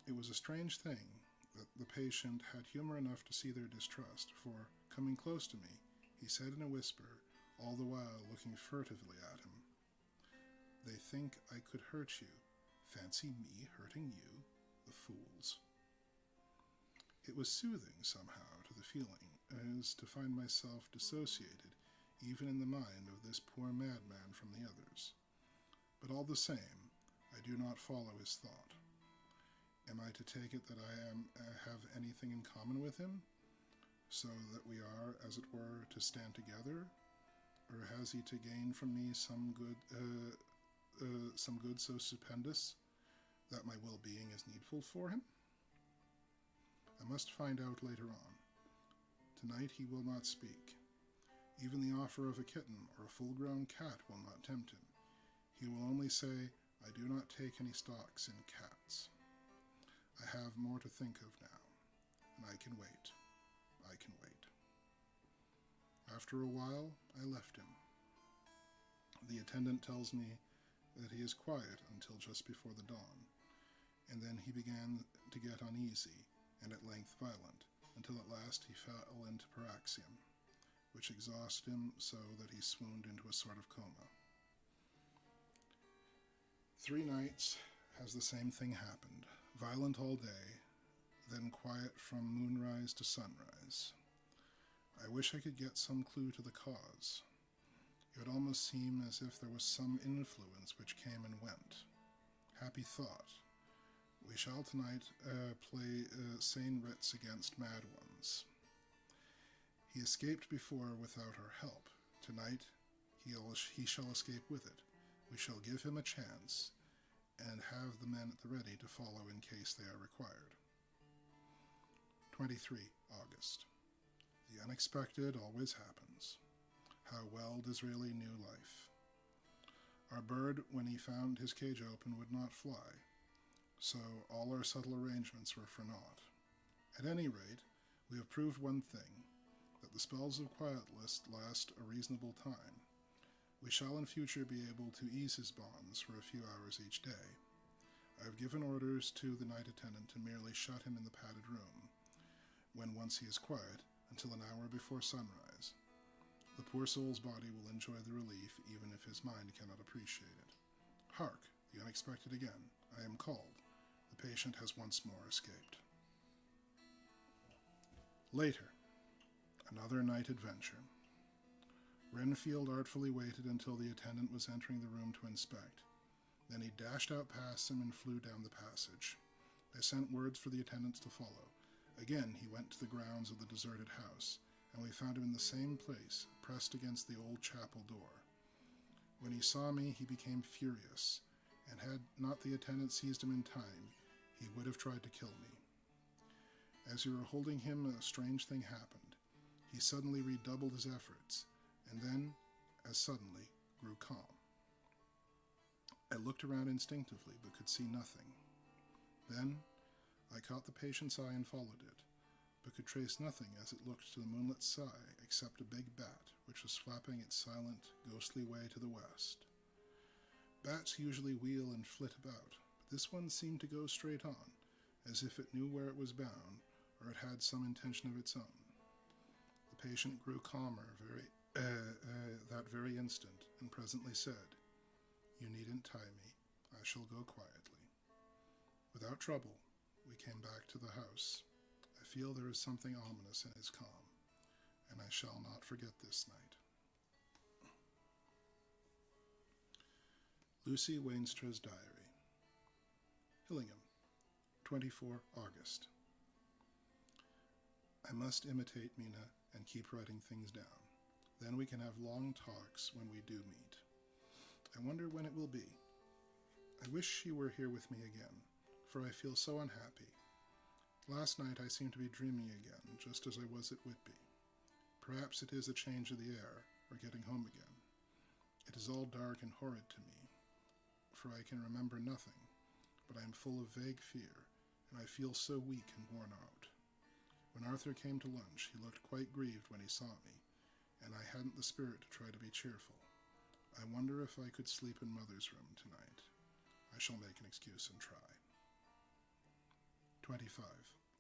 It was a strange thing that the patient had humor enough to see their distrust, for, coming close to me, he said in a whisper, all the while looking furtively at him, "They think I could hurt you. Fancy me hurting you, the fools." It was soothing, somehow, to the feeling, as to find myself dissociated, even in the mind of this poor madman from the others. But all the same, I do not follow his thought. Am I to take it that I have anything in common with him, so that we are, as it were, to stand together? Or has he to gain from me some good so stupendous that my well-being is needful for him? I must find out later on. Tonight he will not speak. Even the offer of a kitten or a full-grown cat will not tempt him. He will only say, "I do not take any stocks in cats." I have more to think of now, and I can wait. I can wait. After a while, I left him. The attendant tells me that he is quiet until just before the dawn, and then he began to get uneasy, and at length violent, until at last he fell into paroxysm, which exhausted him so that he swooned into a sort of coma. 3 nights has the same thing happened, violent all day, then quiet from moonrise to sunrise. I wish I could get some clue to the cause. It would almost seem as if there was some influence which came and went. Happy thought. We shall tonight play sane writs against mad ones. He escaped before without our help. Tonight he shall escape with it. We shall give him a chance, and have the men at the ready to follow in case they are required. 23 August. The unexpected always happens. How well Disraeli knew life. Our bird, when he found his cage open, would not fly, so all our subtle arrangements were for naught. At any rate, we have proved one thing, that the spells of quiet last a reasonable time. We shall in future be able to ease his bonds for a few hours each day. I have given orders to the night attendant to merely shut him in the padded room, when once he is quiet, until an hour before sunrise. The poor soul's body will enjoy the relief, even if his mind cannot appreciate it. Hark! The unexpected again. I am called. The patient has once more escaped. Later. Another night adventure. Renfield artfully waited until the attendant was entering the room to inspect. Then he dashed out past him and flew down the passage. I sent words for the attendants to follow. Again he went to the grounds of the deserted house, and we found him in the same place, pressed against the old chapel door. When he saw me, he became furious, and had not the attendant seized him in time, he would have tried to kill me. As we were holding him, a strange thing happened. He suddenly redoubled his efforts, and then, as suddenly, grew calm. I looked around instinctively, but could see nothing. Then, I caught the patient's eye and followed it, but could trace nothing as it looked to the moonlit sky except a big bat, which was flapping its silent, ghostly way to the west. Bats usually wheel and flit about, but this one seemed to go straight on, as if it knew where it was bound, or it had some intention of its own. The patient grew calmer that very instant, and presently said, "You needn't tie me. I shall go quietly." Without trouble, we came back to the house. I feel there is something ominous in his calm, and I shall not forget this night. Lucy Wainstra's Diary. Hillingham, 24 August. I must imitate Mina and keep writing things down. Then we can have long talks when we do meet. I wonder when it will be. I wish she were here with me again, for I feel so unhappy. Last night I seemed to be dreaming again, just as I was at Whitby. Perhaps it is a change of the air, or getting home again. It is all dark and horrid to me, for I can remember nothing, but I am full of vague fear, and I feel so weak and worn out. When Arthur came to lunch, he looked quite grieved when he saw me, and I hadn't the spirit to try to be cheerful. I wonder if I could sleep in Mother's room tonight. I shall make an excuse and try. 25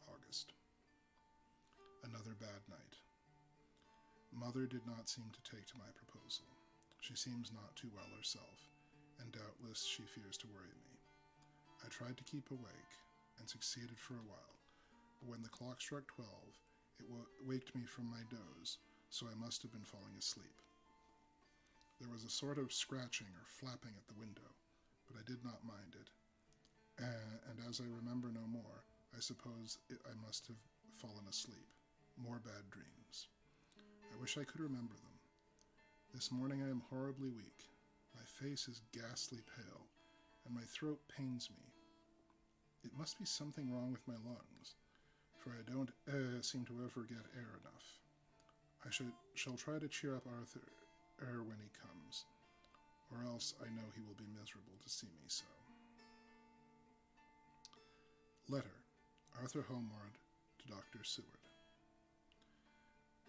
August. Another bad night. Mother did not seem to take to my proposal. She seems not too well herself, and doubtless she fears to worry me. I tried to keep awake, and succeeded for a while, but when the clock struck 12, it waked me from my doze, so I must have been falling asleep. There was a sort of scratching or flapping at the window, but I did not mind it, and as I remember no more, I suppose I must have fallen asleep. More bad dreams. I wish I could remember them. This morning I am horribly weak. My face is ghastly pale, and my throat pains me. It must be something wrong with my lungs, for I don't seem to ever get air enough. I shall try to cheer up Arthur when he comes, or else I know he will be miserable to see me so. Letter. Arthur Homeward to Dr. Seward.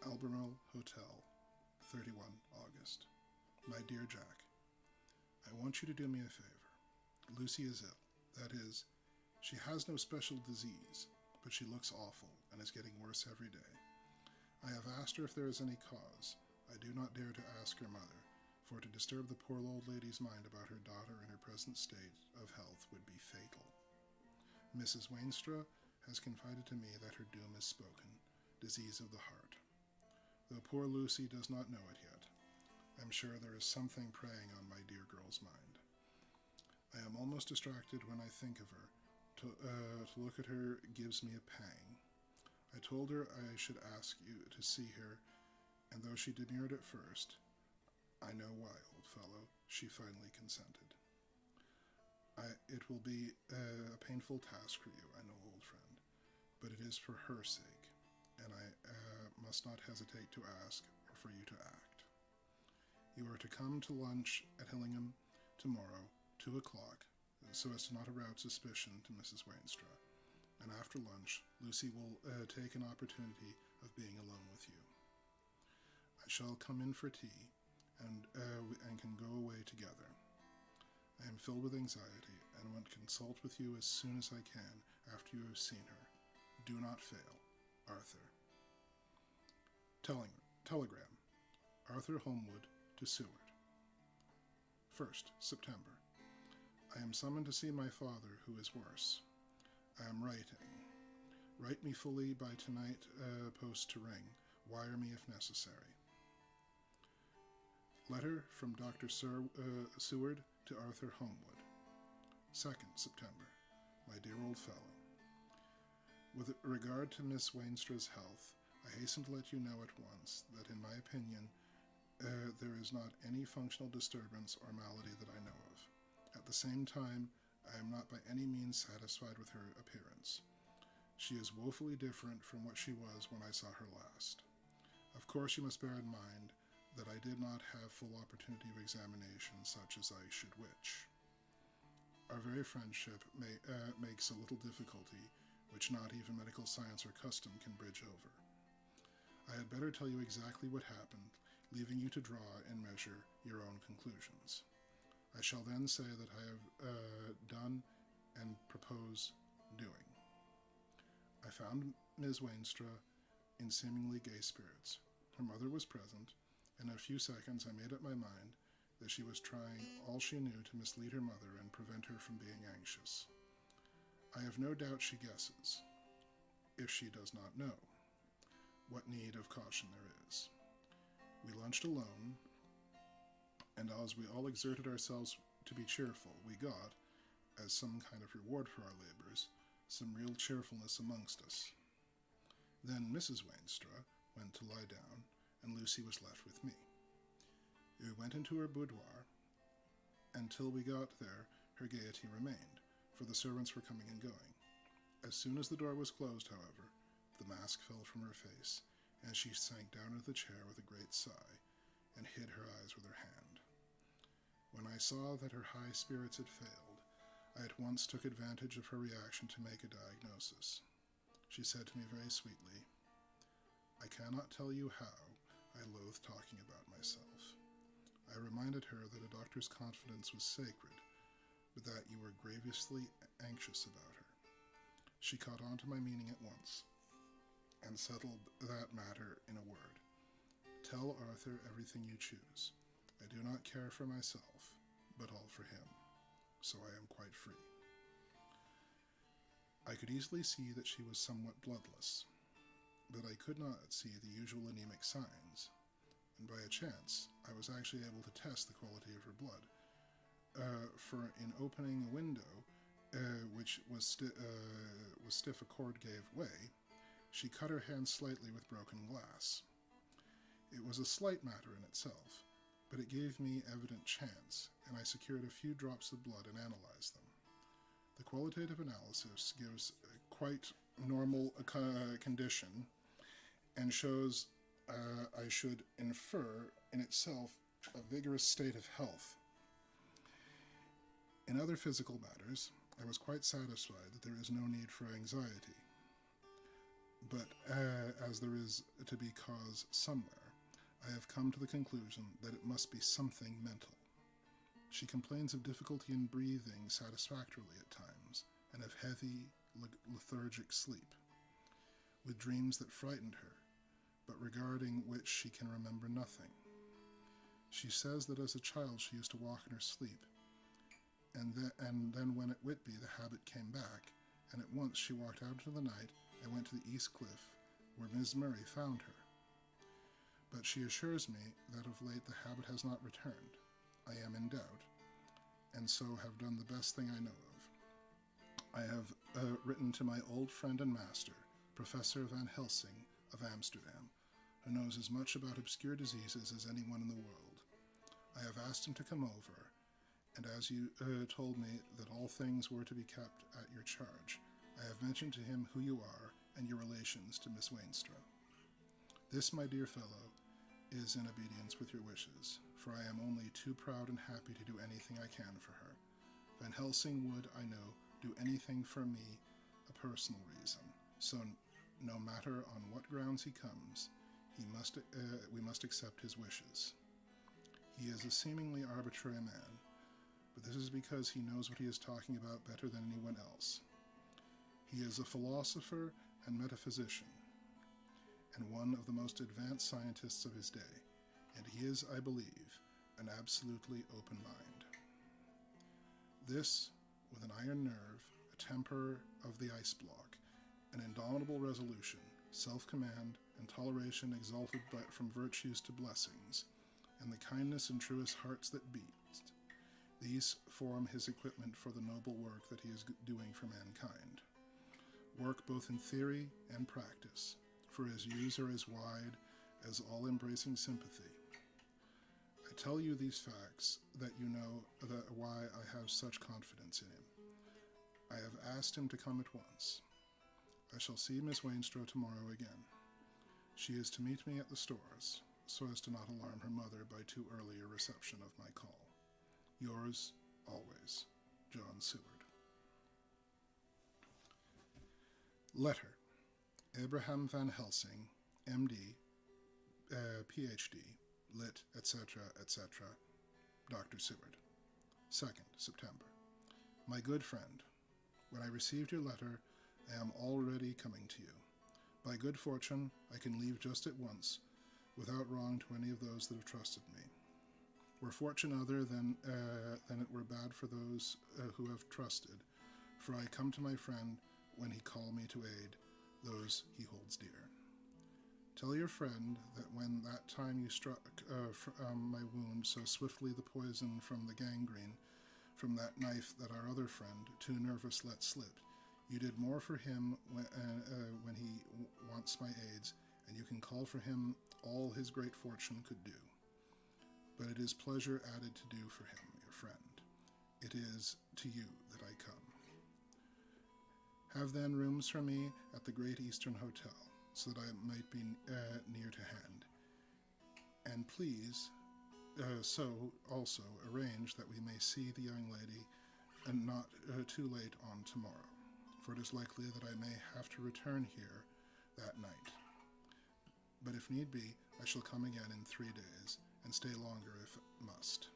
Albemarle Hotel, 31 August. My dear Jack, I want you to do me a favor. Lucy is ill. That is, she has no special disease, but she looks awful and is getting worse every day. I have asked her if there is any cause. I do not dare to ask her mother, for to disturb the poor old lady's mind about her daughter in her present state of health would be fatal. Mrs. Wainstra has confided to me that her doom is spoken, disease of the heart. Though poor Lucy does not know it yet, I'm sure there is something preying on my dear girl's mind. I am almost distracted when I think of her. To look at her gives me a pang. I told her I should ask you to see her, and though she demurred at first, I know why, old fellow, she finally consented. It will be a painful task for you, I know, old friend, but it is for her sake, and I must not hesitate to ask or for you to act. You are to come to lunch at Hillingham tomorrow, 2 o'clock, so as to not arouse suspicion to Mrs. Wainstra, and after lunch, Lucy will take an opportunity of being alone with you. I shall come in for tea, and can go away together. I am filled with anxiety, and want to consult with you as soon as I can after you have seen her. Do not fail. Arthur. Telegram. Arthur Holmwood to Seward. 1st September. I am summoned to see my father, who is worse. I am writing. Write me fully by tonight, post to ring. Wire me if necessary. Letter from Dr. Seward to Arthur Holmwood. 2nd September. My dear old fellow. With regard to Miss Wainstra's health, I hasten to let you know at once that, in my opinion, there is not any functional disturbance or malady that I know of. At the same time, I am not by any means satisfied with her appearance. She is woefully different from what she was when I saw her last. Of course, you must bear in mind that I did not have full opportunity of examination such as I should wish. Our very friendship makes a little difficulty which not even medical science or custom can bridge over. I had better tell you exactly what happened, leaving you to draw and measure your own conclusions. I shall then say that I have done and propose doing. I found Ms. Wainstra in seemingly gay spirits. Her mother was present, and in a few seconds I made up my mind that she was trying all she knew to mislead her mother and prevent her from being anxious. I have no doubt she guesses, if she does not know, what need of caution there is. We lunched alone, and as we all exerted ourselves to be cheerful, we got, as some kind of reward for our labors, some real cheerfulness amongst us. Then Mrs. Wainstra went to lie down, and Lucy was left with me. We went into her boudoir. Until we got there, her gaiety remained, for the servants were coming and going. As soon as the door was closed, however, the mask fell from her face, and she sank down into the chair with a great sigh, and hid her eyes with her hand. When I saw that her high spirits had failed, I at once took advantage of her reaction to make a diagnosis. She said to me very sweetly, "I cannot tell you how I loathe talking about myself." I reminded her that a doctor's confidence was sacred, but that you were grievously anxious about her. She caught on to my meaning at once, and settled that matter in a word. Tell Arthur everything you choose. I do not care for myself, but all for him, so I am quite free. I could easily see that she was somewhat bloodless, but I could not see the usual anemic signs, and by a chance I was actually able to test the quality of her blood, for in opening a window, which was stiff, a cord gave way. She cut her hand slightly with broken glass. It was a slight matter in itself, but it gave me evident chance, and I secured a few drops of blood and analyzed them. The qualitative analysis gives a quite normal condition and shows I should infer in itself a vigorous state of health. In other physical matters, I was quite satisfied that there is no need for anxiety, but as there is to be cause somewhere, I have come to the conclusion that it must be something mental. She complains of difficulty in breathing satisfactorily at times, and of heavy, lethargic sleep, with dreams that frightened her, but regarding which she can remember nothing. She says that as a child she used to walk in her sleep, and then when at Whitby the habit came back, and at once she walked out into the night and went to the East Cliff, where Miss Murray found her. But she assures me that of late the habit has not returned. I am in doubt, and so have done the best thing I know of. I have written to my old friend and master, Professor Van Helsing of Amsterdam, who knows as much about obscure diseases as anyone in the world. I have asked him to come over, and as you told me that all things were to be kept at your charge, I have mentioned to him who you are and your relations to Miss Wainstrow. This, my dear fellow, is in obedience with your wishes, for I am only too proud and happy to do anything I can for her. Van Helsing would, I know, do anything for me, a personal reason, so no matter on what grounds he comes, we must accept his wishes. He is a seemingly arbitrary man, but this is because he knows what he is talking about better than anyone else. He is a philosopher and metaphysician, and one of the most advanced scientists of his day, and he is, I believe, an absolutely open mind. This, with an iron nerve, a temper of the ice block, an indomitable resolution, self-command, and toleration exalted from virtues to blessings, and the kindness and truest hearts that beat, these form his equipment for the noble work that he is doing for mankind. Work both in theory and practice, for his views are as wide as all-embracing sympathy. I tell you these facts that you know why I have such confidence in him. I have asked him to come at once. I shall see Miss Wainstrow tomorrow again. She is to meet me at the stores, so as to not alarm her mother by too early a reception of my call. Yours, always, John Seward. Letter. Abraham Van Helsing, M.D., Ph.D., Lit, etc., etc., Dr. Seward. 2nd September. My good friend, when I received your letter, I am already coming to you. By good fortune, I can leave just at once, without wrong to any of those that have trusted me. Were fortune other than it were bad for those who have trusted, for I come to my friend when he call me to aid those he holds dear. Tell your friend that when that time you struck my wound so swiftly the poison from the gangrene, from that knife that our other friend, too nervous, let slip, you did more for him when he wants my aids, and you can call for him all his great fortune could do. But it is pleasure added to do for him, your friend. It is to you that I come. Have then rooms for me at the Great Eastern Hotel, so that I might be near to hand. And please, so also arrange that we may see the young lady, and not too late on tomorrow, for it is likely that I may have to return here that night. But if need be, I shall come again in 3 days, and stay longer if must.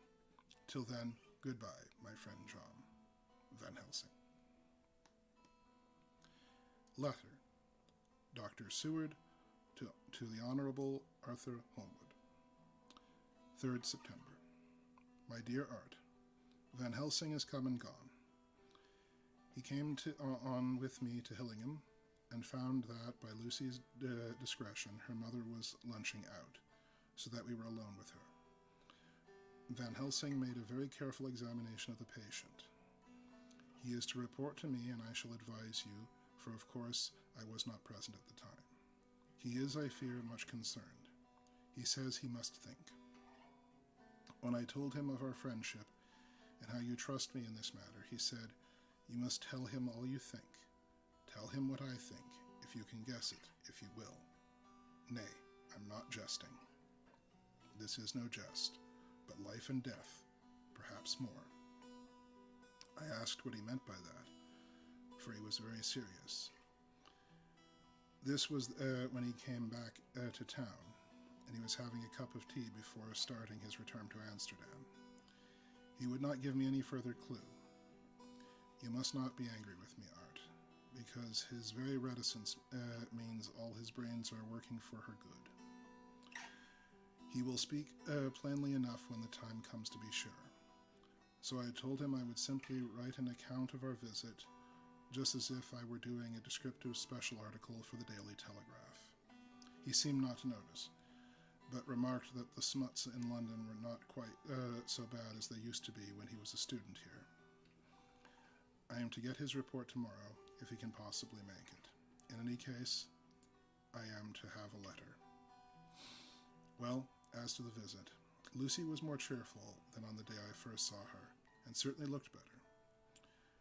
Till then, goodbye, my friend John. Van Helsing. Letter. Dr. Seward to the Honorable Arthur Holmwood. 3rd September. My dear Art, Van Helsing is come and gone. He came on with me to Hillingham, and found that, by Lucy's discretion, her mother was lunching out, so that we were alone with her. Van Helsing made a very careful examination of the patient. He is to report to me, and I shall advise you, for of course I was not present at the time. He is, I fear, much concerned. He says he must think. When I told him of our friendship, and how you trust me in this matter, he said, you must tell him all you think. Tell him what I think, if you can guess it, if you will. Nay, I'm not jesting. This is no jest, but life and death, perhaps more. I asked what he meant by that, for he was very serious. This was when he came back to town, and he was having a cup of tea before starting his return to Amsterdam. He would not give me any further clue. You must not be angry with me, Art, because his very reticence means all his brains are working for her good. He will speak plainly enough when the time comes to be sure. So I told him I would simply write an account of our visit, just as if I were doing a descriptive special article for the Daily Telegraph. He seemed not to notice, but remarked that the smuts in London were not quite so bad as they used to be when he was a student here. I am to get his report tomorrow, if he can possibly make it. In any case, I am to have a letter. Well, as to the visit, Lucy was more cheerful than on the day I first saw her, and certainly looked better.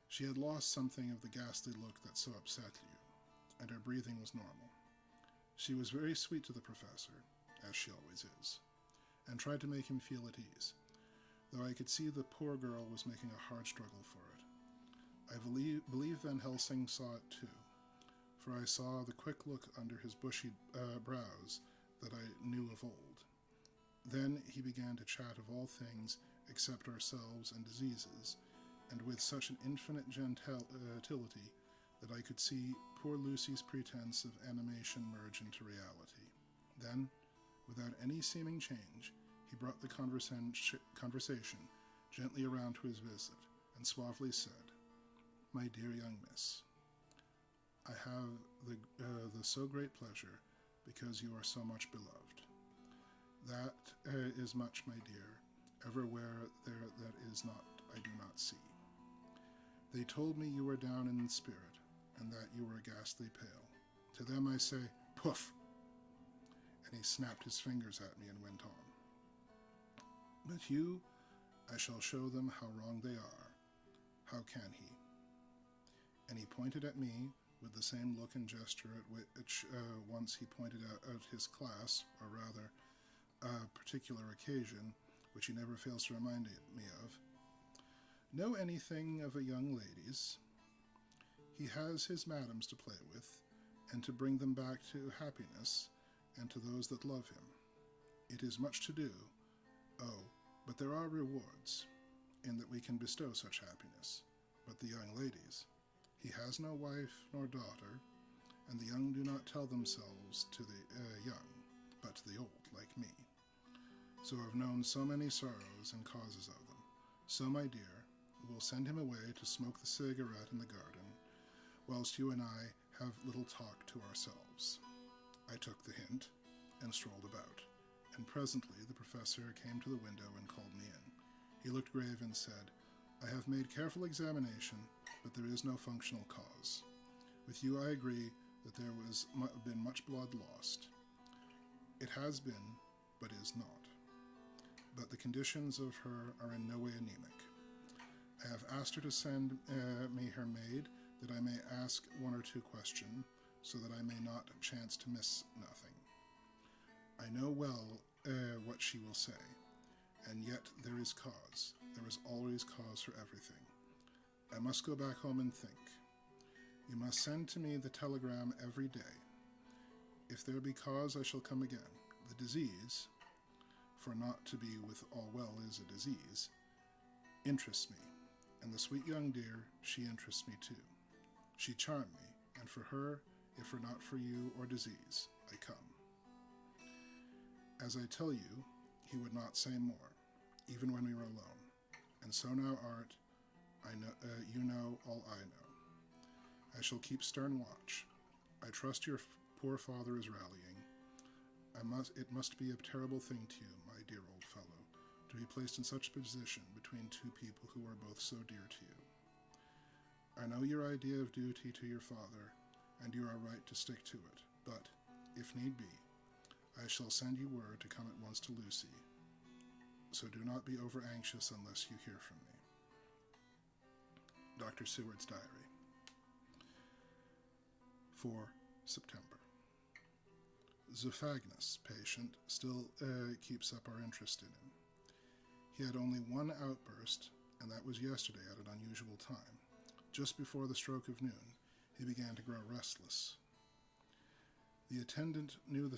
She had lost something of the ghastly look that so upset you. and her breathing was normal. She was very sweet to the professor, as she always is, and tried to make him feel at ease, though I could see the poor girl was making a hard struggle for it. I believe Van Helsing saw it too, for I saw the quick look under his bushy brows that I knew of old. Then he began to chat of all things except ourselves and diseases, and with such an infinite gentility that I could see poor Lucy's pretense of animation merge into reality. Then, without any seeming change, he brought the conversation gently around to his visit, and suavely said, "My dear young miss, I have the so great pleasure because you are so much beloved. That is much, my dear, everywhere there that is not, I do not see. They told me you were down in spirit, and that you were ghastly pale. To them I say, poof!" And he snapped his fingers at me and went on. "But you, I shall show them how wrong they are. How can he?" And he pointed at me with the same look and gesture at which once he pointed out his class, or rather, a particular occasion, which he never fails to remind me of. "Know anything of a young lady's? He has his madams to play with, and to bring them back to happiness, and to those that love him. It is much to do. Oh, but there are rewards, in that we can bestow such happiness. But the young ladies, he has no wife nor daughter, and the young do not tell themselves to the young, but to the old, like me. So I've known so many sorrows and causes of them. So, my dear, we'll send him away to smoke the cigarette in the garden, whilst you and I have little talk to ourselves." I took the hint and strolled about, and presently the professor came to the window and called me in. He looked grave and said, "I have made careful examination, but there is no functional cause. With you I agree that there has been much blood lost. It has been, but is not. But the conditions of her are in no way anemic. I have asked her to send me her maid, that I may ask one or two questions, so that I may not chance to miss nothing. I know well what she will say, and yet there is cause. There is always cause for everything. I must go back home and think. You must send to me the telegram every day. If there be cause, I shall come again. The disease, for not to be with all well is a disease, interests me, and the sweet young dear, she interests me too. She charmed me, and for her, if for not for you or disease, I come." As I tell you, he would not say more, even when we were alone. And so now, Art, you know all I know. I shall keep stern watch. I trust your poor father is rallying. It must be a terrible thing to you, my dear old fellow, to be placed in such a position between two people who are both so dear to you. I know your idea of duty to your father, and you are right to stick to it, but, if need be, I shall send you word to come at once to Lucy, so do not be over-anxious unless you hear from me. Dr. Seward's Diary. 4 September. Zophagnus patient still keeps up our interest in him. He had only one outburst, and that was yesterday at an unusual time. Just before the stroke of noon, he began to grow restless. The attendant knew the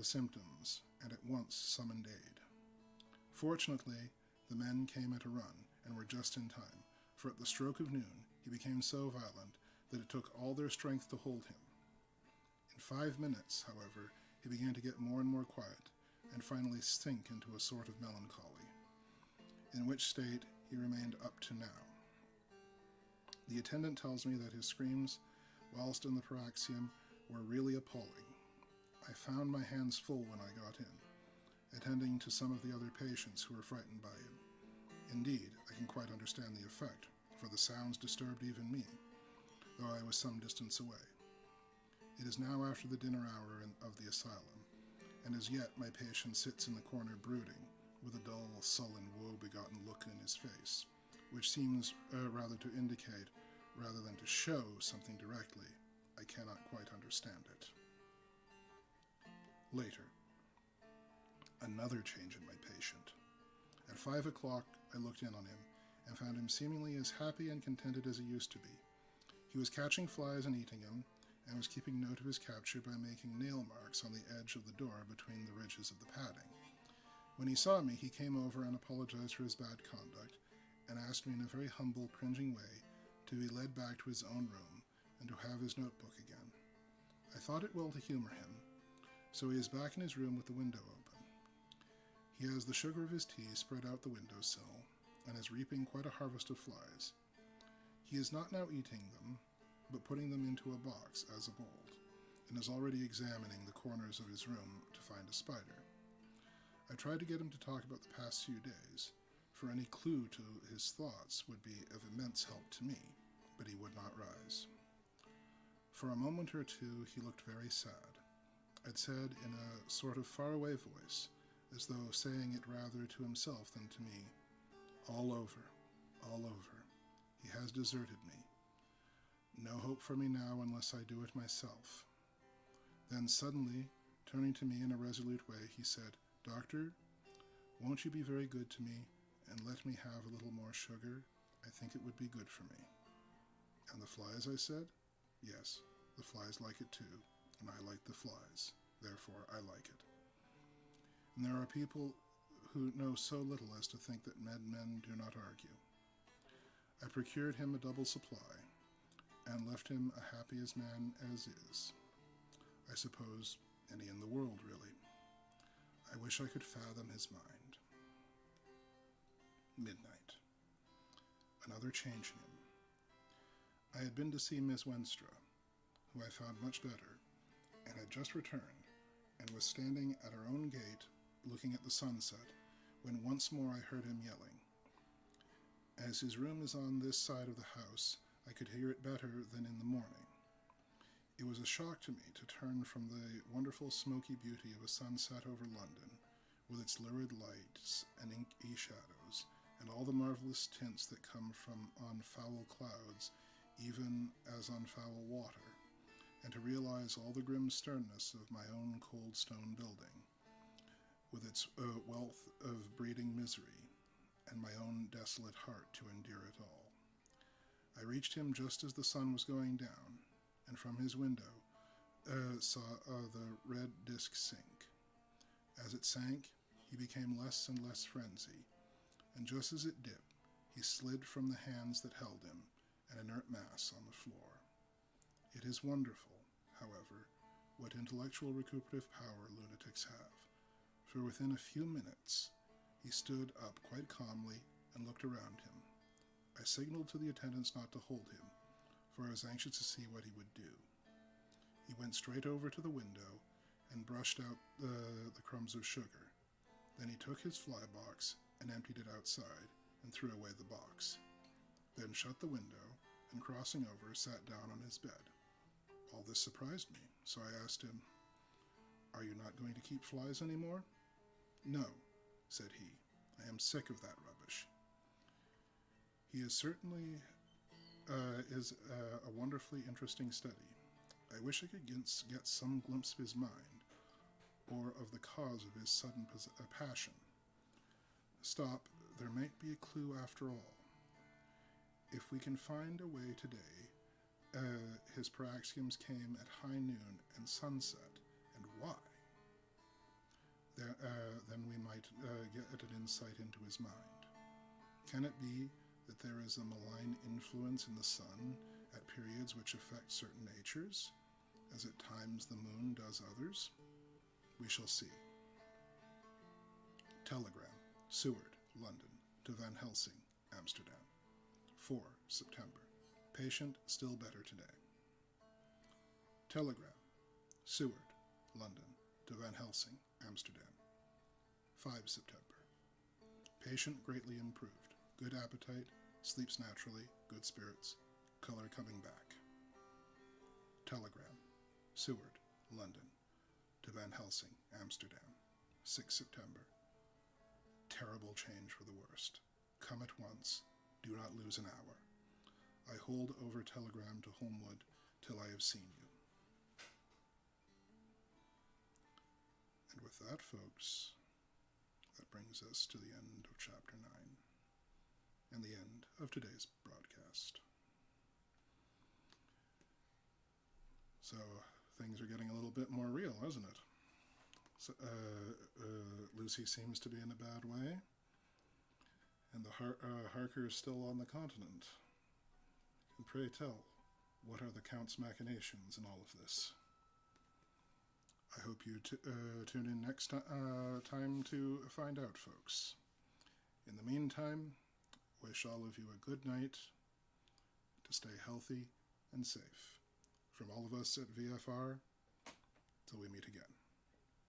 symptoms, and at once summoned aid. Fortunately, the men came at a run, and were just in time, for at the stroke of noon he became so violent that it took all their strength to hold him. In 5 minutes, however, he began to get more and more quiet, and finally sink into a sort of melancholy, in which state he remained up to now. The attendant tells me that his screams, whilst in the paroxysm, were really appalling. I found my hands full when I got in, attending to some of the other patients who were frightened by him. Indeed, I can quite understand the effect, for the sounds disturbed even me, though I was some distance away. It is now after the dinner hour of the asylum, and as yet my patient sits in the corner brooding, with a dull, sullen, woe-begotten look in his face, which seems rather to indicate, rather than to show something directly, I cannot quite understand it. Later, another change in my patient. At 5 o'clock, I looked in on him and found him seemingly as happy and contented as he used to be. He was catching flies and eating them, and was keeping note of his capture by making nail marks on the edge of the door between the ridges of the padding. When he saw me, he came over and apologized for his bad conduct, and asked me in a very humble, cringing way to be led back to his own room and to have his notebook again. I thought it well to humor him, so he is back in his room with the window open. He has the sugar of his tea spread out the windowsill, and is reaping quite a harvest of flies. He is not now eating them, but putting them into a box as of old, and is already examining the corners of his room to find a spider. I tried to get him to talk about the past few days, for any clue to his thoughts would be of immense help to me, but he would not rise. For a moment or two he looked very sad. I'd said in a sort of faraway voice, as though saying it rather to himself than to me, "All over, all over. He has deserted me. No hope for me now unless I do it myself." Then suddenly, turning to me in a resolute way, he said, "Doctor, won't you be very good to me and let me have a little more sugar? I think it would be good for me." "And the flies?" I said. "Yes, the flies like it too, and I like the flies. Therefore, I like it." And there are people who know so little as to think that men do not argue. I procured him a double supply, and left him a happy as man as is. I suppose any in the world, really. I wish I could fathom his mind. Midnight. Another change in him. I had been to see Miss Wenstra, who I found much better, and had just returned, and was standing at our own gate, looking at the sunset, when once more I heard him yelling. As his room is on this side of the house, I could hear it better than in the morning. It was a shock to me to turn from the wonderful smoky beauty of a sunset over London, with its lurid lights and inky shadows, and all the marvelous tints that come from on foul clouds, even as on foul water, and to realize all the grim sternness of my own cold stone building, with its wealth of breeding misery, and my own desolate heart to endure it all. I reached him just as the sun was going down, and from his window saw the red disk sink. As it sank, he became less and less frenzy, and just as it dipped, he slid from the hands that held him, an inert mass on the floor. It is wonderful, however, what intellectual recuperative power lunatics have, for within a few minutes he stood up quite calmly and looked around him. I signaled to the attendants not to hold him, for I was anxious to see what he would do. He went straight over to the window and brushed out the crumbs of sugar. Then he took his fly box and emptied it outside and threw away the box. Then shut the window and, crossing over, sat down on his bed. All this surprised me, so I asked him, "Are you not going to keep flies any more?" "No," said he. "I am sick of that rubbish." He is certainly a wonderfully interesting study. I wish I could get some glimpse of his mind, or of the cause of his sudden passion. Stop, there might be a clue after all. If we can find a way today, his paroxysms came at high noon and sunset, and why? Then we might get an insight into his mind. Can it be that there is a malign influence in the sun at periods which affect certain natures, as at times the moon does others? We shall see. Telegram, Seward, London, to Van Helsing, Amsterdam. 4 September. Patient still better today. Telegram, Seward, London, to Van Helsing, Amsterdam. 5 September. Patient greatly improved. Good appetite, sleeps naturally, good spirits, color coming back. Telegram, Seward, London, to Van Helsing, Amsterdam. 6 September. Terrible change for the worst. Come at once. Do not lose an hour. I hold over telegram to Holmwood till I have seen you. with that, folks, that brings us to the end of Chapter 9 and the end of today's broadcast. So, things are getting a little bit more real, isn't it? So, Lucy seems to be in a bad way, and the Harker is still on the continent. And pray tell, what are the Count's machinations in all of this? I hope you tune in next time to find out, folks. In the meantime, wish all of you a good night, to stay healthy and safe. From all of us at VFR, till we meet again.